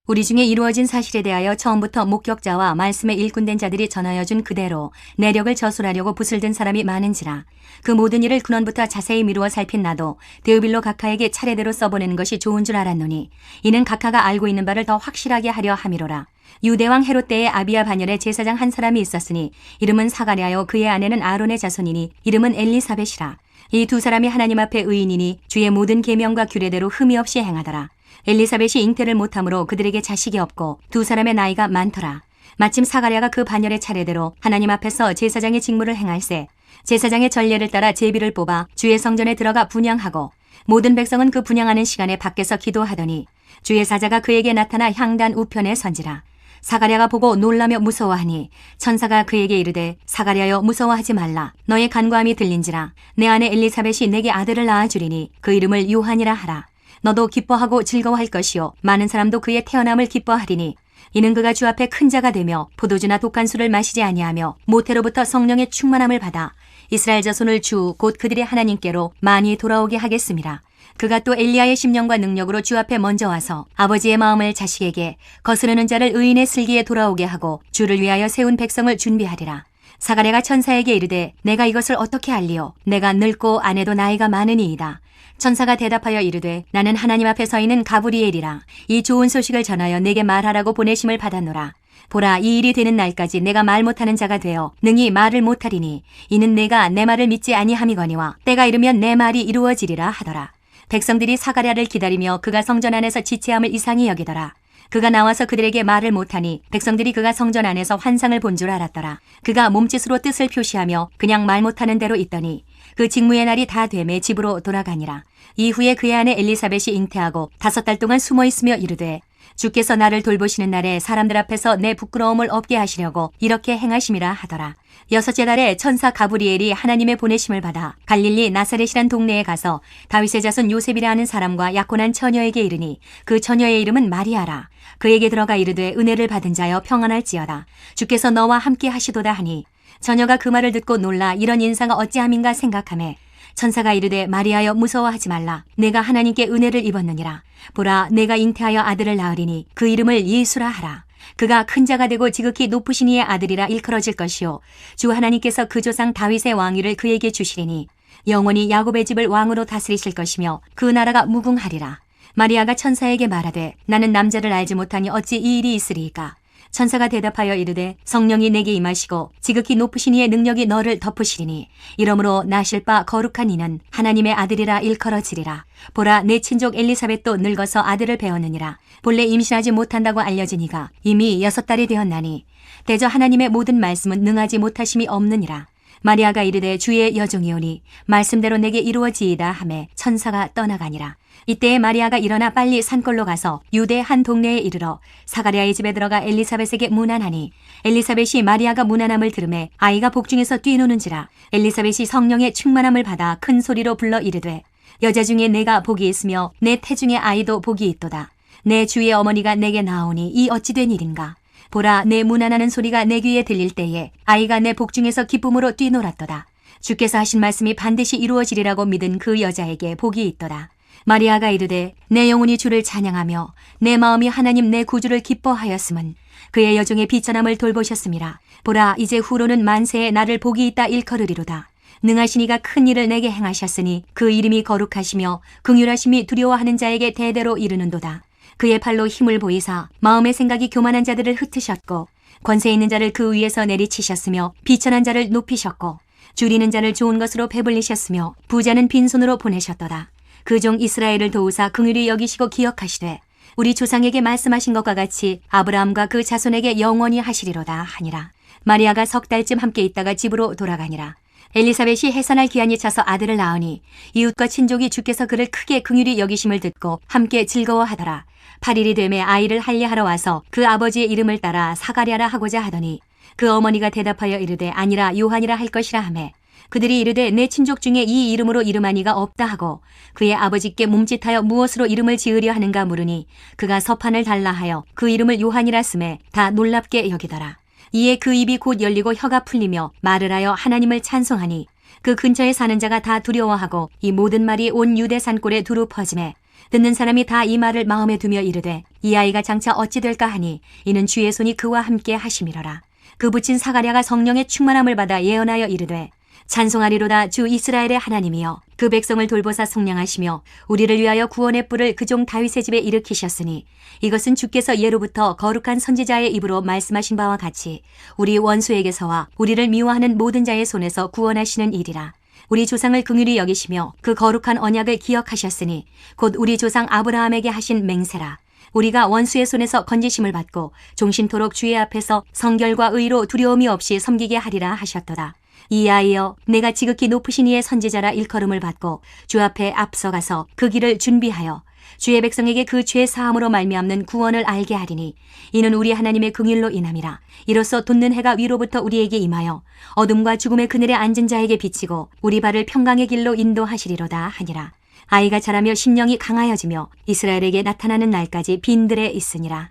우리 중에 이루어진 사실에 대하여 처음부터 목격자와 말씀에 일꾼된 자들이 전하여 준 그대로 내력을 저술하려고 붓을 든 사람이 많은지라. 그 모든 일을 근원부터 자세히 미루어 살핀 나도 데오빌로 각하에게 차례대로 써보내는 것이 좋은 줄 알았노니 이는 각하가 알고 있는 바를 더 확실하게 하려 함이로라. 유대왕 헤롯 때에 아비야 반열에 제사장 한 사람이 있었으니 이름은 사가랴요 그의 아내는 아론의 자손이니 이름은 엘리사벳이라. 이 2 사람이 하나님 앞에 의인이니 주의 모든 계명과 규례대로 흠이 없이 행하더라. 엘리사벳이 잉태를 못하므로 그들에게 자식이 없고 2 사람의 나이가 많더라. 마침 사가랴가 그 반열의 차례대로 하나님 앞에서 제사장의 직무를 행할세 제사장의 전례를 따라 제비를 뽑아 주의 성전에 들어가 분향하고 모든 백성은 그 분향하는 시간에 밖에서 기도하더니 주의 사자가 그에게 나타나 향단 우편에 선지라. 사가랴가 보고 놀라며 무서워하니 천사가 그에게 이르되 사가랴여 무서워하지 말라. 너의 간구함이 들린지라. 내 아내 엘리사벳이 내게 아들을 낳아주리니 그 이름을 요한이라 하라. 너도 기뻐하고 즐거워할 것이요 많은 사람도 그의 태어남을 기뻐하리니 이는 그가 주 앞에 큰 자가 되며 포도주나 독한 술을 마시지 아니하며 모태로부터 성령의 충만함을 받아 이스라엘 자손을 주 곧 그들의 하나님께로 많이 돌아오게 하겠습니다. 그가 또 엘리야의 심령과 능력으로 주 앞에 먼저 와서 아버지의 마음을 자식에게 거스르는 자를 의인의 슬기에 돌아오게 하고 주를 위하여 세운 백성을 준비하리라. 사가랴가 천사에게 이르되 내가 이것을 어떻게 알리오? 내가 늙고 아내도 나이가 많으니이다. 천사가 대답하여 이르되 나는 하나님 앞에 서 있는 가브리엘이라. 이 좋은 소식을 전하여 내게 말하라고 보내심을 받았노라. 보라, 이 일이 되는 날까지 내가 말 못하는 자가 되어 능히 말을 못하리니 이는 내가 내 말을 믿지 아니함이거니와 때가 이르면 내 말이 이루어지리라 하더라. 백성들이 사가랴를 기다리며 그가 성전 안에서 지체함을 이상히 여기더라. 그가 나와서 그들에게 말을 못하니 백성들이 그가 성전 안에서 환상을 본 줄 알았더라. 그가 몸짓으로 뜻을 표시하며 그냥 말 못하는 대로 있더니 그 직무의 날이 다 되매 집으로 돌아가니라. 이후에 그의 아내 엘리사벳이 잉태하고 5달 동안 숨어있으며 이르되 주께서 나를 돌보시는 날에 사람들 앞에서 내 부끄러움을 없게 하시려고 이렇게 행하심이라 하더라. 6째 달에 천사 가브리엘이 하나님의 보내심을 받아 갈릴리 나사렛이란 동네에 가서 다윗의 자손 요셉이라 하는 사람과 약혼한 처녀에게 이르니 그 처녀의 이름은 마리아라. 그에게 들어가 이르되 은혜를 받은 자여 평안할지어다. 주께서 너와 함께 하시도다 하니 처녀가 그 말을 듣고 놀라 이런 인사가 어찌함인가 생각하매 천사가 이르되 마리아여 무서워하지 말라. 내가 하나님께 은혜를 입었느니라. 보라 내가 잉태하여 아들을 낳으리니 그 이름을 예수라 하라. 그가 큰 자가 되고 지극히 높으신 이의 아들이라 일컬어질 것이요 주 하나님께서 그 조상 다윗의 왕위를 그에게 주시리니 영원히 야곱의 집을 왕으로 다스리실 것이며 그 나라가 무궁하리라. 마리아가 천사에게 말하되 나는 남자를 알지 못하니 어찌 이 일이 있으리이까. 천사가 대답하여 이르되 성령이 내게 임하시고 지극히 높으신 이의 능력이 너를 덮으시리니 이러므로 나실 바 거룩한 이는 하나님의 아들이라 일컬어지리라. 보라 내 친족 엘리사벳도 늙어서 아들을 배었느니라. 본래 임신하지 못한다고 알려진 이가 이미 6달이 되었나니 대저 하나님의 모든 말씀은 능하지 못하심이 없느니라. 마리아가 이르되 주의 여종이오니 말씀대로 내게 이루어지이다 하매 천사가 떠나가니라. 이때에 마리아가 일어나 빨리 산골로 가서 유대 한 동네에 이르러 사가랴의 집에 들어가 엘리사벳에게 문안하니 엘리사벳이 마리아가 문안함을 들으매 아이가 복중에서 뛰노는지라. 엘리사벳이 성령의 충만함을 받아 큰 소리로 불러 이르되 여자 중에 내가 복이 있으며 내 태중의 아이도 복이 있도다. 내 주의 어머니가 내게 나오니 이 어찌 된 일인가. 보라 내 문안하는 소리가 내 귀에 들릴 때에 아이가 내 복중에서 기쁨으로 뛰놀았도다. 주께서 하신 말씀이 반드시 이루어지리라고 믿은 그 여자에게 복이 있도다. 마리아가 이르되 내 영혼이 주를 찬양하며 내 마음이 하나님 내 구주를 기뻐하였음은 그의 여종의 비천함을 돌보셨음이라. 보라 이제 후로는 만세에 나를 복이 있다 일컬으리로다. 능하신 이가 큰 일을 내게 행하셨으니 그 이름이 거룩하시며 긍휼하심이 두려워하는 자에게 대대로 이르는도다. 그의 팔로 힘을 보이사 마음의 생각이 교만한 자들을 흩으셨고 권세 있는 자를 그 위에서 내리치셨으며 비천한 자를 높이셨고 줄이는 자를 좋은 것으로 배불리셨으며 부자는 빈손으로 보내셨도다. 그 종 이스라엘을 도우사 긍휼히 여기시고 기억하시되 우리 조상에게 말씀하신 것과 같이 아브라함과 그 자손에게 영원히 하시리로다 하니라. 마리아가 6달쯤 함께 있다가 집으로 돌아가니라. 엘리사벳이 해산할 기한이 차서 아들을 낳으니 이웃과 친족이 주께서 그를 크게 긍휼히 여기심을 듣고 함께 즐거워하더라. 8일이 되매 아이를 할례하러 와서 그 아버지의 이름을 따라 사가랴라 하고자 하더니 그 어머니가 대답하여 이르되 아니라 요한이라 할 것이라 하매 그들이 이르되 내 친족 중에 이 이름으로 이름한 이가 없다 하고 그의 아버지께 몸짓하여 무엇으로 이름을 지으려 하는가 물으니 그가 서판을 달라 하여 그 이름을 요한이라 쓰매 다 놀랍게 여기더라. 이에 그 입이 곧 열리고 혀가 풀리며 말을 하여 하나님을 찬송하니 그 근처에 사는 자가 다 두려워하고 이 모든 말이 온 유대 산골에 두루 퍼지매 듣는 사람이 다 이 말을 마음에 두며 이르되 이 아이가 장차 어찌 될까 하니 이는 주의 손이 그와 함께 하심이로라. 그 붙인 사가랴가 성령의 충만함을 받아 예언하여 이르되 찬송하리로다 주 이스라엘의 하나님이여 그 백성을 돌보사 속량하시며 우리를 위하여 구원의 뿔을 그 종 다윗의 집에 일으키셨으니 이것은 주께서 예로부터 거룩한 선지자의 입으로 말씀하신 바와 같이 우리 원수에게서와 우리를 미워하는 모든 자의 손에서 구원하시는 일이라. 우리 조상을 긍휼히 여기시며 그 거룩한 언약을 기억하셨으니 곧 우리 조상 아브라함에게 하신 맹세라. 우리가 원수의 손에서 건지심을 받고 종신토록 주의 앞에서 성결과 의로 두려움이 없이 섬기게 하리라 하셨도다. 이 아이여 내가 지극히 높으신 이의 선지자라 일컬음을 받고 주 앞에 앞서가서 그 길을 준비하여 주의 백성에게 그 죄 사함으로 말미암는 구원을 알게 하리니 이는 우리 하나님의 긍휼로 인함이라. 이로써 돋는 해가 위로부터 우리에게 임하여 어둠과 죽음의 그늘에 앉은 자에게 비치고 우리 발을 평강의 길로 인도하시리로다 하니라. 아이가 자라며 심령이 강하여지며 이스라엘에게 나타나는 날까지 빈들에 있으니라.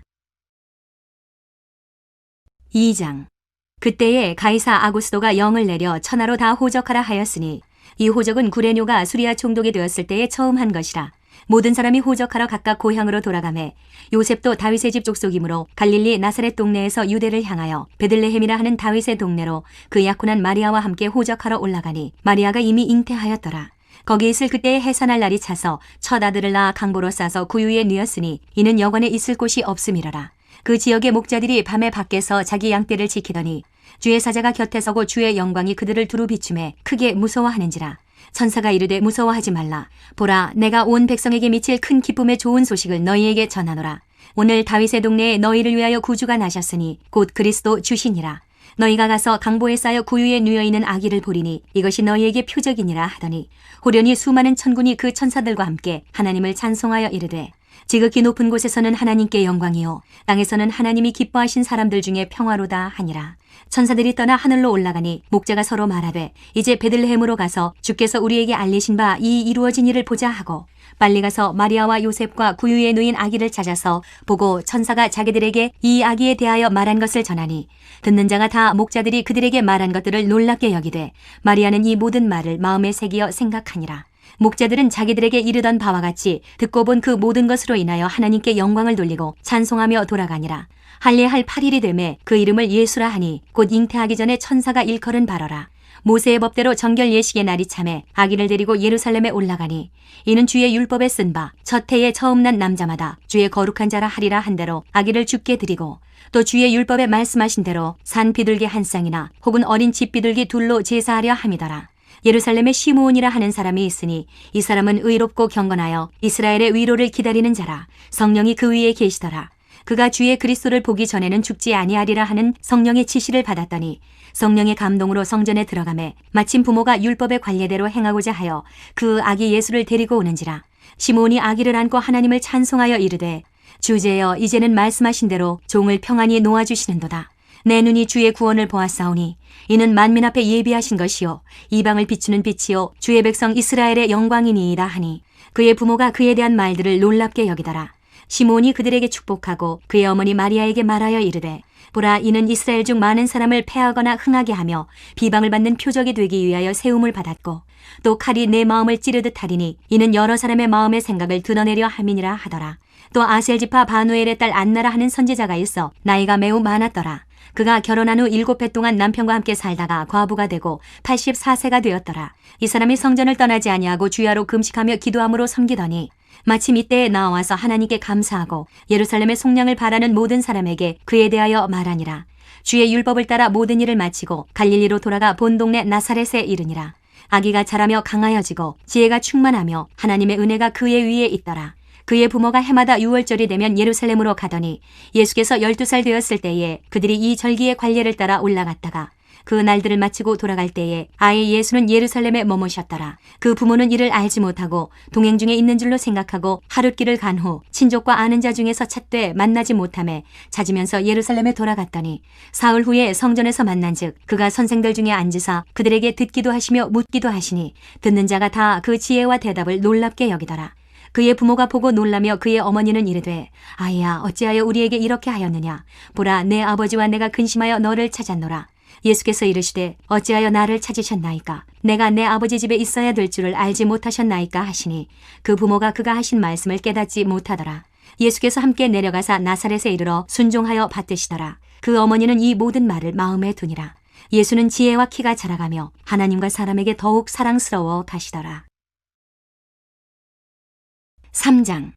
2장. 그때에 가이사 아구스도가 영을 내려 천하로 다 호적하라 하였으니 이 호적은 구레뇨가 수리아 총독이 되었을 때에 처음 한 것이라. 모든 사람이 호적하러 각각 고향으로 돌아가매 요셉도 다윗의 집 족속이므로 갈릴리 나사렛 동네에서 유대를 향하여 베들레헴이라 하는 다윗의 동네로 그 약혼한 마리아와 함께 호적하러 올라가니 마리아가 이미 잉태하였더라. 거기 있을 그때에 해산할 날이 차서 첫 아들을 낳아 강보로 싸서 구유에 뉘었으니 이는 여관에 있을 곳이 없음이러라. 그 지역의 목자들이 밤에 밖에서 자기 양떼를 지키더니 주의 사자가 곁에 서고 주의 영광이 그들을 두루 비추매 크게 무서워하는지라. 천사가 이르되 무서워하지 말라. 보라 내가 온 백성에게 미칠 큰 기쁨의 좋은 소식을 너희에게 전하노라. 오늘 다윗의 동네에 너희를 위하여 구주가 나셨으니 곧 그리스도 주시니라. 너희가 가서 강보에 쌓여 구유에 누워있는 아기를 보리니 이것이 너희에게 표적이니라 하더니 호련히 수많은 천군이 그 천사들과 함께 하나님을 찬송하여 이르되 지극히 높은 곳에서는 하나님께 영광이요 땅에서는 하나님이 기뻐하신 사람들 중에 평화로다 하니라. 천사들이 떠나 하늘로 올라가니 목자가 서로 말하되 이제 베들레헴으로 가서 주께서 우리에게 알리신 바 이 이루어진 일을 보자 하고 빨리 가서 마리아와 요셉과 구유에 누인 아기를 찾아서 보고 천사가 자기들에게 이 아기에 대하여 말한 것을 전하니 듣는 자가 다 목자들이 그들에게 말한 것들을 놀랍게 여기되 마리아는 이 모든 말을 마음에 새기어 생각하니라. 목자들은 자기들에게 이르던 바와 같이 듣고 본 그 모든 것으로 인하여 하나님께 영광을 돌리고 찬송하며 돌아가니라. 할례할 8일이 되매 그 이름을 예수라 하니 곧 잉태하기 전에 천사가 일컬은 바로라. 모세의 법대로 정결 예식의 날이 참에 아기를 데리고 예루살렘에 올라가니 이는 주의 율법에 쓴 바 첫 해에 처음 난 남자마다 주의 거룩한 자라 하리라 한 대로 아기를 죽게 드리고 또 주의 율법에 말씀하신 대로 산 비둘기 한 쌍이나 혹은 어린 집 비둘기 둘로 제사하려 함이더라. 예루살렘에 시므온이라 하는 사람이 있으니 이 사람은 의롭고 경건하여 이스라엘의 위로를 기다리는 자라. 성령이 그 위에 계시더라. 그가 주의 그리스도를 보기 전에는 죽지 아니하리라 하는 성령의 지시를 받았더니 성령의 감동으로 성전에 들어가매 마침 부모가 율법의 관례대로 행하고자 하여 그 아기 예수를 데리고 오는지라. 시므온이 아기를 안고 하나님을 찬송하여 이르되 주제여 이제는 말씀하신 대로 종을 평안히 놓아주시는도다. 내 눈이 주의 구원을 보았사오니 이는 만민 앞에 예비하신 것이요 이방을 비추는 빛이요 주의 백성 이스라엘의 영광이니이다 하니 그의 부모가 그에 대한 말들을 놀랍게 여기더라. 시므온이 그들에게 축복하고 그의 어머니 마리아에게 말하여 이르되 보라 이는 이스라엘 중 많은 사람을 패하거나 흥하게 하며 비방을 받는 표적이 되기 위하여 세움을 받았고 또 칼이 내 마음을 찌르듯 하리니 이는 여러 사람의 마음의 생각을 드러내려 함이니라 하더라. 또 아셀 지파 바누엘의 딸 안나라 하는 선지자가 있어 나이가 매우 많았더라. 그가 결혼한 후 7해 동안 남편과 함께 살다가 과부가 되고 84세가 되었더라. 이 사람이 성전을 떠나지 아니하고 주야로 금식하며 기도함으로 섬기더니 마침 이때에 나와서 하나님께 감사하고 예루살렘의 속량을 바라는 모든 사람에게 그에 대하여 말하니라. 주의 율법을 따라 모든 일을 마치고 갈릴리로 돌아가 본 동네 나사렛에 이르니라. 아기가 자라며 강하여지고 지혜가 충만하며 하나님의 은혜가 그의 위에 있더라. 그의 부모가 해마다 6월절이 되면 예루살렘으로 가더니 예수께서 12살 되었을 때에 그들이 이 절기의 관례를 따라 올라갔다가 그 날들을 마치고 돌아갈 때에 아이 예수는 예루살렘에 머무셨더라. 그 부모는 이를 알지 못하고 동행 중에 있는 줄로 생각하고 하룻길을 간 후 친족과 아는 자 중에서 찾되 만나지 못하매 찾으면서 예루살렘에 돌아갔더니 사흘 후에 성전에서 만난즉 그가 선생들 중에 앉으사 그들에게 듣기도 하시며 묻기도 하시니 듣는 자가 다 그 지혜와 대답을 놀랍게 여기더라. 그의 부모가 보고 놀라며 그의 어머니는 이르되 아이야 어찌하여 우리에게 이렇게 하였느냐. 보라 내 아버지와 내가 근심하여 너를 찾았노라. 예수께서 이르시되 어찌하여 나를 찾으셨나이까. 내가 내 아버지 집에 있어야 될 줄을 알지 못하셨나이까 하시니 그 부모가 그가 하신 말씀을 깨닫지 못하더라. 예수께서 함께 내려가사 나사렛에 이르러 순종하여 받드시더라. 그 어머니는 이 모든 말을 마음에 두니라. 예수는 지혜와 키가 자라가며 하나님과 사람에게 더욱 사랑스러워 가시더라. 3장.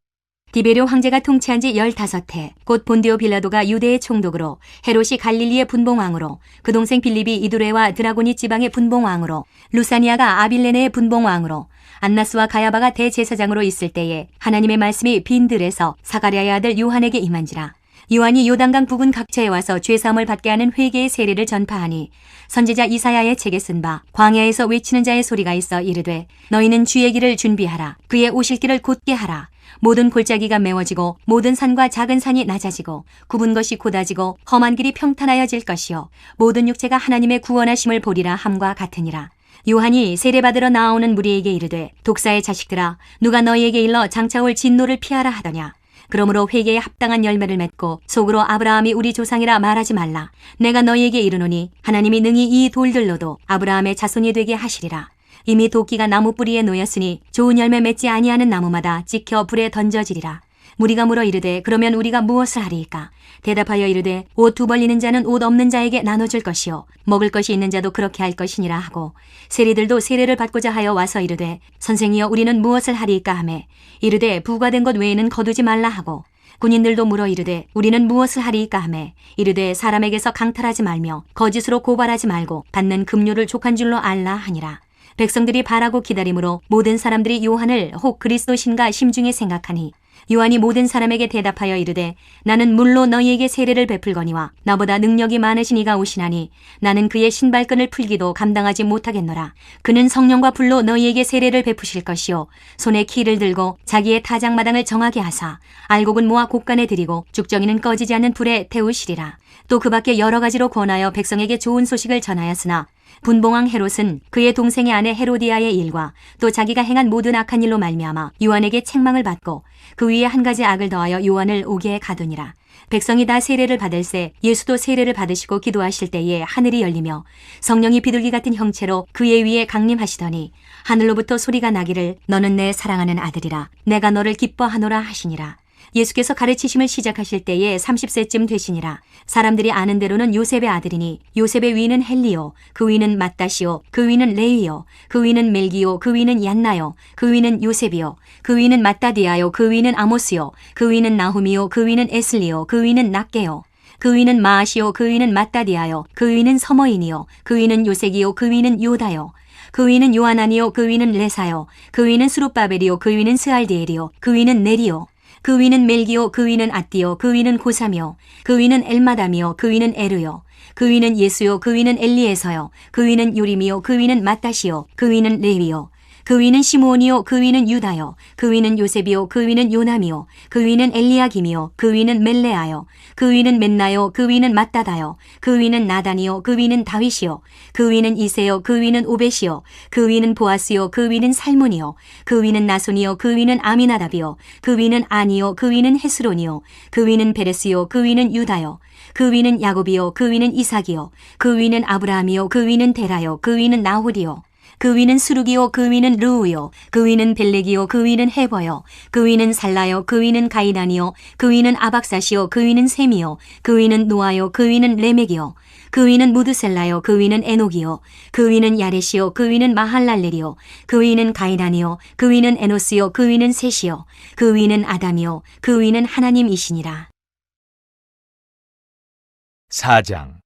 디베료 황제가 통치한 지 15해 곧 본디오 빌라도가 유대의 총독으로 헤롯이 갈릴리의 분봉왕으로 그 동생 빌립이 이두레와 드라고니 지방의 분봉왕으로 루사니아가 아빌레네의 분봉왕으로 안나스와 가야바가 대제사장으로 있을 때에 하나님의 말씀이 빈들에서 사가랴의 아들 요한에게 임한지라. 요한이 요단강 부근 각처에 와서 죄사함을 받게 하는 회개의 세례를 전파하니 선지자 이사야의 책에 쓴 바 광야에서 외치는 자의 소리가 있어 이르되 너희는 주의 길을 준비하라. 그의 오실 길을 곧게 하라. 모든 골짜기가 메워지고 모든 산과 작은 산이 낮아지고 굽은 것이 곧아지고 험한 길이 평탄하여질 것이요 모든 육체가 하나님의 구원하심을 보리라 함과 같으니라. 요한이 세례받으러 나오는 무리에게 이르되 독사의 자식들아 누가 너희에게 일러 장차올 진노를 피하라 하더냐. 그러므로 회개에 합당한 열매를 맺고 속으로 아브라함이 우리 조상이라 말하지 말라. 내가 너희에게 이르노니 하나님이 능히 이 돌들로도 아브라함의 자손이 되게 하시리라. 이미 도끼가 나무 뿌리에 놓였으니 좋은 열매 맺지 아니하는 나무마다 찍혀 불에 던져지리라. 무리가 물어 이르되 그러면 우리가 무엇을 하리이까? 대답하여 이르되 옷 두 벌리는 자는 옷 없는 자에게 나눠줄 것이요 먹을 것이 있는 자도 그렇게 할 것이니라 하고 세리들도 세례를 받고자 하여 와서 이르되 선생이여 우리는 무엇을 하리이까 하매 이르되 부과된 것 외에는 거두지 말라 하고 군인들도 물어 이르되 우리는 무엇을 하리이까 하매 이르되 사람에게서 강탈하지 말며 거짓으로 고발하지 말고 받는 급료를 족한 줄로 알라 하니라. 백성들이 바라고 기다림으로 모든 사람들이 요한을 혹 그리스도신가 심중에 생각하니 요한이 모든 사람에게 대답하여 이르되 나는 물로 너희에게 세례를 베풀거니와 나보다 능력이 많으신 이가 오시나니 나는 그의 신발끈을 풀기도 감당하지 못하겠노라. 그는 성령과 불로 너희에게 세례를 베푸실 것이요 손에 키를 들고 자기의 타작마당을 정하게 하사 알곡은 모아 곡간에 들이고 죽정이는 꺼지지 않는 불에 태우시리라. 또 그 밖에 여러 가지로 권하여 백성에게 좋은 소식을 전하였으나 분봉왕 헤롯은 그의 동생의 아내 헤로디아의 일과 또 자기가 행한 모든 악한 일로 말미암아 요한에게 책망을 받고 그 위에 한 가지 악을 더하여 요한을 옥에 가두니라. 백성이 다 세례를 받을새 예수도 세례를 받으시고 기도하실 때에 하늘이 열리며 성령이 비둘기 같은 형체로 그의 위에 강림하시더니 하늘로부터 소리가 나기를 너는 내 사랑하는 아들이라 내가 너를 기뻐하노라 하시니라. 예수께서 가르치심을 시작하실 때에 30세쯤 되시니라. 사람들이 아는 대로는 요셉의 아들이니 요셉의 위는 헬리요 그 위는 맏다시요 그 위는 레위요 그 위는 멜기요 그 위는 얀나요 그 위는 요셉이요 그 위는 맏다디아요 그 위는 아모스요 그 위는 나훔이요 그 위는 에슬리요 그 위는 낫게요 그 위는 마아시요 그 위는 맏다디아요 그 위는 서머인이요 그 위는 요색이요 그 위는 요다요 그 위는 요하나니요 그 위는 레사요 그 위는 스룹바벨이요 그 위는 스알디엘이요 그 위는 네리요 그 위는 멜기요 그 위는 앗디요 그 위는 고사며 그 위는 엘마담이요 그 위는 에르요 그 위는 예수요 그 위는 엘리에서요 그 위는 요림이요 그 위는 맏다시요 그 위는 레위요 그 위는 시므온이요 그 위는 유다요 그 위는 요셉이요 그 위는 요남이요 그 위는 엘리야김이요 그 위는 멜레아요 그 위는 멘나요 그 위는 맏다다요 그 위는 나단이요 그 위는 다윗이요 그 위는 이세요 그 위는 오벳이요 그 위는 보아스요 그 위는 살몬이요 그 위는 나손이요 그 위는 아미나답이요 그 위는 아니요 그 위는 헤스론이요 그 위는 베레스요 그 위는 유다요 그 위는 야곱이요 그 위는 이삭이요 그 위는 아브라함이요 그 위는 데라요 그 위는 나홀이요 그 위는 수룩이요 그 위는 르우요 그 위는 벨렉이요 그 위는 헤버요 그 위는 살라요 그 위는 가이난이요 그 위는 아박사시요 그 위는 셈이요 그 위는 노아요 그 위는 레멕이요 그 위는 무드셀라요 그 위는 에녹이요 그 위는 야렛이요 그 위는 마할랄렐이요 그 위는 가이난이요 그 위는 에노스요 그 위는 셋이요 그 위는 아담이요 그 위는 하나님이시니라. 4장.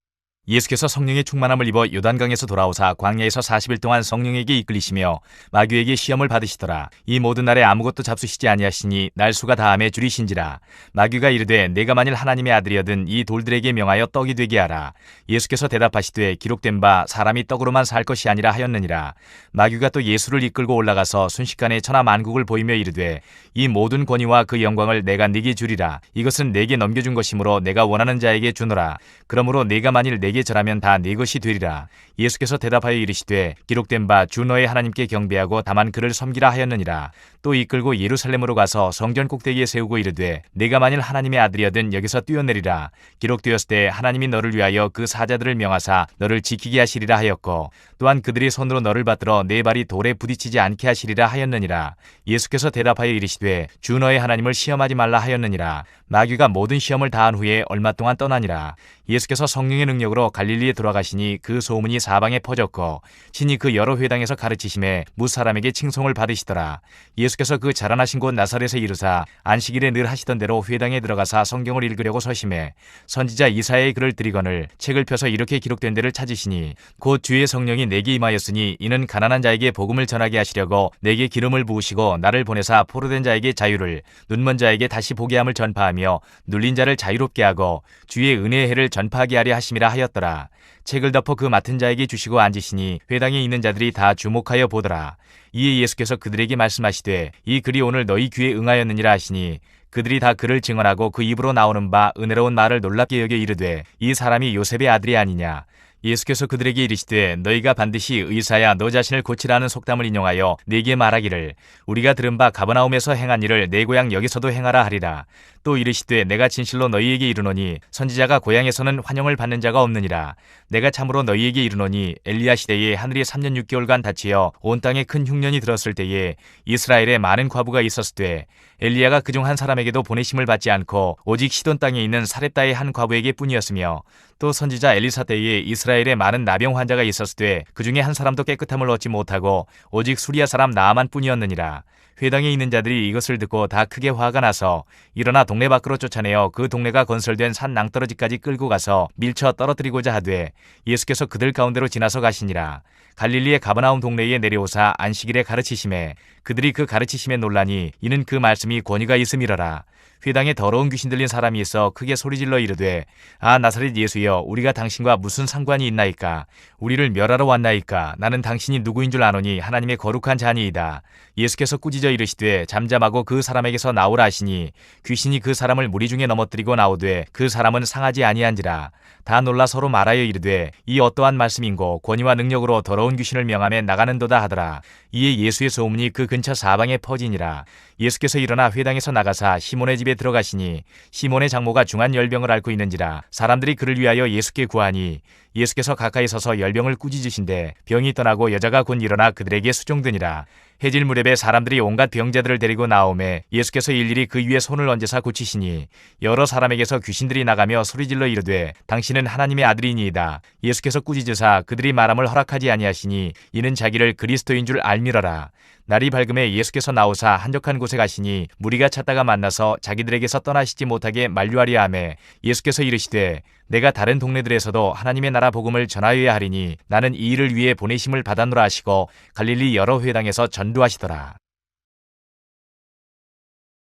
예수께서 성령의 충만함을 입어 요단강에서 돌아오사 광야에서 40일 동안 성령에게 이끌리시며 마귀에게 시험을 받으시더라. 이 모든 날에 아무것도 잡수시지 아니하시니 날수가 다함에 줄이신지라. 마귀가 이르되 내가 만일 하나님의 아들이여든 이 돌들에게 명하여 떡이 되게 하라. 예수께서 대답하시되 기록된 바 사람이 떡으로만 살 것이 아니라 하였느니라. 마귀가 또 예수를 이끌고 올라가서 순식간에 천하 만국을 보이며 이르되 이 모든 권위와 그 영광을 내가 네게 주리라. 이것은 내게 넘겨준 것이므로 내가 원하는 자에게 주노라. 그러므로 내가 만일 내게 절하면 다 네 것이 되리라. 예수께서 대답하여 이르시되 기록된 바 주 너의 하나님께 경배하고 다만 그를 섬기라 하였느니라. 또 이끌고 예루살렘으로 가서 성전 꼭대기에 세우고 이르되 내가 만일 하나님의 아들이여든 여기서 뛰어내리라. 기록되었을 하나님이 너를 위하여 그 사자들을 명하사 너를 지키게 하시리라 하였고 또한 그들이 손으로 너를 받들어 네 발이 돌에 부딪히지 않게 하시리라 하였느니라. 예수께서 대답하여 이르시되 주 너의 하나님을 시험하지 말라 하였느니라. 마귀가 모든 시험을 다한 후에 얼마 동안 떠나니라. 예수께서 성령의 능력으로 갈릴리에 돌아가시니 그 소문이 사방에 퍼졌고 신이 그 여러 회당에서 가르치심에 무사람에게 칭송을 받으시더라. 예수께서 그 자라나신 곳 나사렛에 이르사 안식일에 늘 하시던 대로 회당에 들어가사 성경을 읽으려고 서심해 선지자 이사야의 글을 드리거늘 책을 펴서 이렇게 기록된 데를 찾으시니 곧 주의 성령이 내게 임하였으니 이는 가난한 자에게 복음을 전하게 하시려고 내게 기름을 부으시고 나를 보내사 포로된 자에게 자유를 눈먼 자에게 다시 보게 함을 전파하며 눌린 자를 자유롭게 하고 주의 은혜의 해를 전파하게 하려 하심이라 하였더라. 책을 덮어 그 맡은 자에게 주시고 앉으시니 회당에 있는 자들이 다 주목하여 보더라. 이에 예수께서 그들에게 말씀하시되 이 글이 오늘 너희 귀에 응하였느니라 하시니 그들이 다 그를 증언하고 그 입으로 나오는 바 은혜로운 말을 놀랍게 여겨 이르되 이 사람이 요셉의 아들이 아니냐. 예수께서 그들에게 이르시되 너희가 반드시 의사야 너 자신을 고치라는 속담을 인용하여 네게 말하기를 우리가 들은 바 가버나움에서 행한 일을 내 고향 여기서도 행하라 하리라. 또 이르시되 내가 진실로 너희에게 이르노니 선지자가 고향에서는 환영을 받는 자가 없느니라. 내가 참으로 너희에게 이르노니 엘리야 시대에 하늘이 3년 6개월간 닫히어 온 땅에 큰 흉년이 들었을 때에 이스라엘에 많은 과부가 있었을 때 엘리야가 그중 한 사람에게도 보내심을 받지 않고 오직 시돈 땅에 있는 사렙다의 한 과부에게 뿐이었으며 또 선지자 엘리사 때에 이스라엘에 많은 나병 환자가 있었을 때 그중에 한 사람도 깨끗함을 얻지 못하고 오직 수리아 사람 나아만 뿐이었느니라. 회당에 있는 자들이 이것을 듣고 다 크게 화가 나서 일어나 동네 밖으로 쫓아내어 그 동네가 건설된 산 낭떠러지까지 끌고 가서 밀쳐 떨어뜨리고자 하되 예수께서 그들 가운데로 지나서 가시니라. 갈릴리의 가버나움 동네에 내려오사 안식일에 가르치심에 그들이 그 가르치심에 놀라니 이는 그 말씀이 권위가 있음이러라. 회당에 더러운 귀신 들린 사람이 있어 크게 소리질러 이르되 아 나사렛 예수여 우리가 당신과 무슨 상관이 있나이까 우리를 멸하러 왔나이까 나는 당신이 누구인 줄 아노니 하나님의 거룩한 자니이다. 예수께서 꾸짖어 이르시되 잠잠하고 그 사람에게서 나오라 하시니 귀신이 그 사람을 무리 중에 넘어뜨리고 나오되 그 사람은 상하지 아니한지라. 다 놀라 서로 말하여 이르되 이 어떠한 말씀인고 권위와 능력으로 더러운 귀신을 명하며 나가는도다 하더라. 이에 예수의 소문이 그 근처 사방에 퍼지니라. 예수께서 일어나 회당에서 나가사 시몬의 집에 들어가시니 시몬의 장모가 중한 열병을 앓고 있는지라. 사람들이 그를 위하여 예수께 구하니 예수께서 가까이 서서 열병을 꾸짖으신데 병이 떠나고 여자가 곧 일어나 그들에게 수종드니라. 해질 무렵에 사람들이 온갖 병자들을 데리고 나오매 예수께서 일일이 그 위에 손을 얹으사 고치시니 여러 사람에게서 귀신들이 나가며 소리질러 이르되 당신은 하나님의 아들이니이다. 예수께서 꾸짖으사 그들이 말함을 허락하지 아니하시니 이는 자기를 그리스도인 줄 알미러라. 날이 밝음에 예수께서 나오사 한적한 곳에 가시니 무리가 찾다가 만나서 자기들에게서 떠나시지 못하게 만류하려 하매 예수께서 이르시되 내가 다른 동네들에서도 하나님의 나라 복음을 전하여야 하리니 나는 이 일을 위해 보내심을 받았노라 하시고 갈릴리 여러 회당에서 전도하시더라.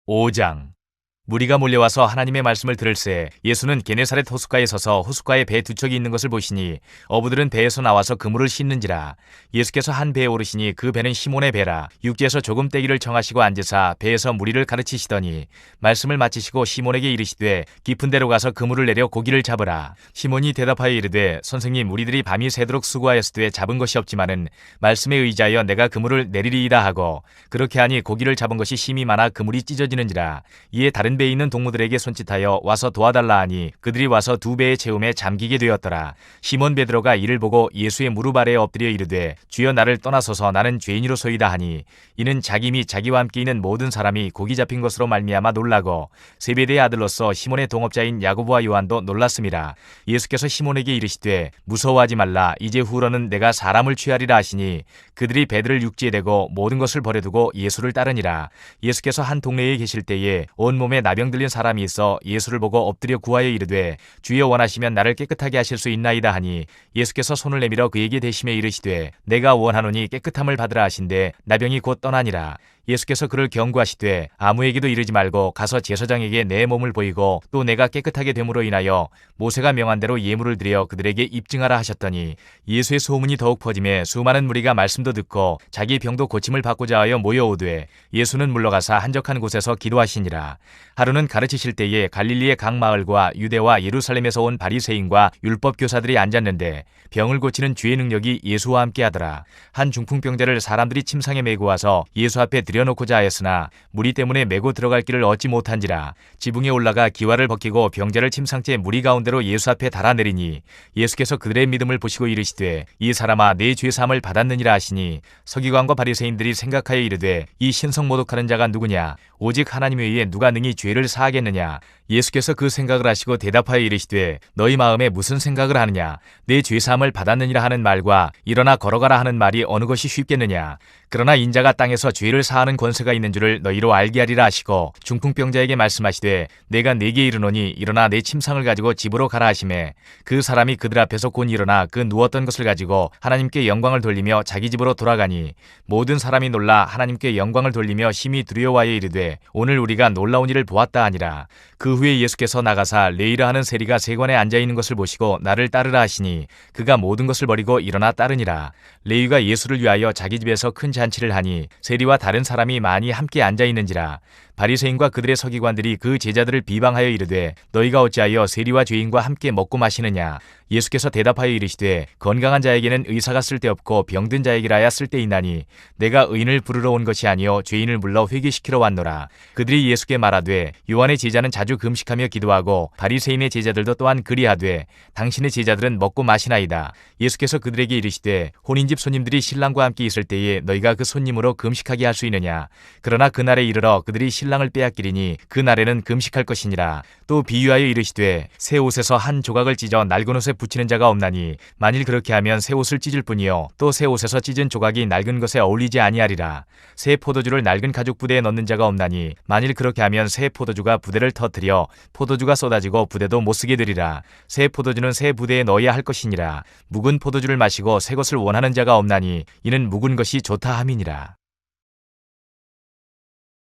5장 무리가 몰려와서 하나님의 말씀을 들을새 예수는 게네사렛 호숫가에 서서 호숫가에 배 두 척이 있는 것을 보시니 어부들은 배에서 나와서 그물을 씻는지라. 예수께서 한 배에 오르시니 그 배는 시몬의 배라. 육지에서 조금 떼기를 정하시고 앉으사 배에서 무리를 가르치시더니 말씀을 마치시고 시몬에게 이르시되 깊은 데로 가서 그물을 내려 고기를 잡으라. 시몬이 대답하여 이르되 선생님 우리들이 밤이 새도록 수고하였으되 잡은 것이 없지만은 말씀에 의지하여 내가 그물을 내리리이다 하고 그렇게 하니 고기를 잡은 것이 심히 많아 그물이 찢어지는지라. 이에 다른 배에 있는 동무들에게 손짓하여 와서 도와달라 하니 그들이 와서 두 배의 채움에 잠기게 되었더라. 시몬 베드로가 이를 보고 예수의 무릎 아래에 엎드려 이르되 주여 나를 떠나소서 나는 죄인이로소이다 하니 이는 자기 및 자기와 함께 있는 모든 사람이 고기 잡힌 것으로 말미암아 놀라고 세베대의 아들로서 시몬의 동업자인 야고보와 요한도 놀랐음이라. 예수께서 시몬에게 이르시되 무서워하지 말라 이제 후로는 내가 사람을 취하리라 하시니 그들이 배들을 육지에 대고 모든 것을 버려두고 예수를 따르니라. 예수께서 한 동네에 계실 때에 온몸에 나병 들린 사람이 있어 예수를 보고 엎드려 구하여 이르되 주여 원하시면 나를 깨끗하게 하실 수 있나이다 하니 예수께서 손을 내밀어 그에게 대심에 이르시되 내가 원하노니 깨끗함을 받으라 하신대 나병이 곧 떠나니라. 예수께서 그를 경고하시되 아무에게도 이르지 말고 가서 제사장에게 내 몸을 보이고 또 내가 깨끗하게 됨으로 인하여 모세가 명한 대로 예물을 드려 그들에게 입증하라 하셨더니 예수의 소문이 더욱 퍼짐에 수많은 무리가 말씀도 듣고 자기 병도 고침을 받고자 하여 모여오되 예수는 물러가사 한적한 곳에서 기도하시니라. 하루는 가르치실 때에 갈릴리의 각 마을과 유대와 예루살렘에서 온 바리새인과 율법 교사들이 앉았는데 병을 고치는 주의 능력이 예수와 함께 하더라. 한 중풍병자를 사람들이 침상에 메고 와서 예수 앞에 들여놓고자 하였으나 무리 때문에 메고 들어갈 길을 얻지 못한지라. 지붕에 올라가 기와를 벗기고 병자를 침상째 무리 가운데로 예수 앞에 달아내리니 예수께서 그들의 믿음을 보시고 이르시되 이 사람아 내 죄 사함을 받았느니라 하시니 서기관과 바리새인들이 생각하여 이르되 이 신성 모독하는 자가 누구냐 오직 하나님에 의해 누가 능히 죄를 사하겠느냐. 예수께서 그 생각을 하시고 대답하여 이르시되 너희 마음에 무슨 생각을 하느냐 내 죄 사함을 받았느니라 하는 말과 일어나 걸어가라 하는 말이 어느 것이 쉽겠느냐. 그러나 인자가 땅에서 죄를 사하는 권세가 있는 줄을 너희로 알게 하리라 하시고 중풍병자에게 말씀하시되 내가 네게 이르노니 일어나 내 침상을 가지고 집으로 가라 하시매 그 사람이 그들 앞에서 곧 일어나 그 누웠던 것을 가지고 하나님께 영광을 돌리며 자기 집으로 돌아가니 모든 사람이 놀라 하나님께 영광을 돌리며 심히 두려워하여 이르되 오늘 우리가 놀라운 일을 보았다 하니라. 그 후에 예수께서 나가사 레이라 하는 세리가 세관에 앉아있는 것을 보시고 나를 따르라 하시니 그가 모든 것을 버리고 일어나 따르니라. 레위가 예수를 위하여 자기 집에서 큰 잔치를 하니 세리와 다른 사람이 많이 함께 앉아있는지라. 바리새인과 그들의 서기관들이 그 제자들을 비방하여 이르되 너희가 어찌하여 세리와 죄인과 함께 먹고 마시느냐. 예수께서 대답하여 이르시되 건강한 자에게는 의사가 쓸데없고 병든 자에게라야 쓸데있나니 내가 의인을 부르러 온 것이 아니요 죄인을 불러 회개시키러 왔노라. 그들이 예수께 말하되 요한의 제자는 자주 금식하며 기도하고 바리새인의 제자들도 또한 그리하되 당신의 제자들은 먹고 마시나이다. 예수께서 그들에게 이르시되 혼인집 손님들이 신랑과 함께 있을 때에 너희가 그 손님으로 금식하게 할 수 있느냐. 그러나 그날에 이르러 그들이 신랑을 빼앗기리니 그날에는 금식할 것이니라. 또 비유하여 이르시되 새 옷에서 한 조각을 찢어 낡은 옷에 붙이는 자가 없나니 만일 그렇게 하면 새 옷을 찢을 뿐이요 또 새 옷에서 찢은 조각이 낡은 것에 어울리지 아니하리라. 새 포도주를 낡은 가죽 부대에 넣는 자가 없나니 만일 그렇게 하면 새 포도주가 부대를 터뜨려 포도주가 쏟아지고 부대도 못쓰게 되리라. 새 포도주는 새 부대에 넣어야 할 것이니라. 묵은 포도주를 마시고 새 것을 원하는 자가 없나니 이는 묵은 것이 좋다 함이니라.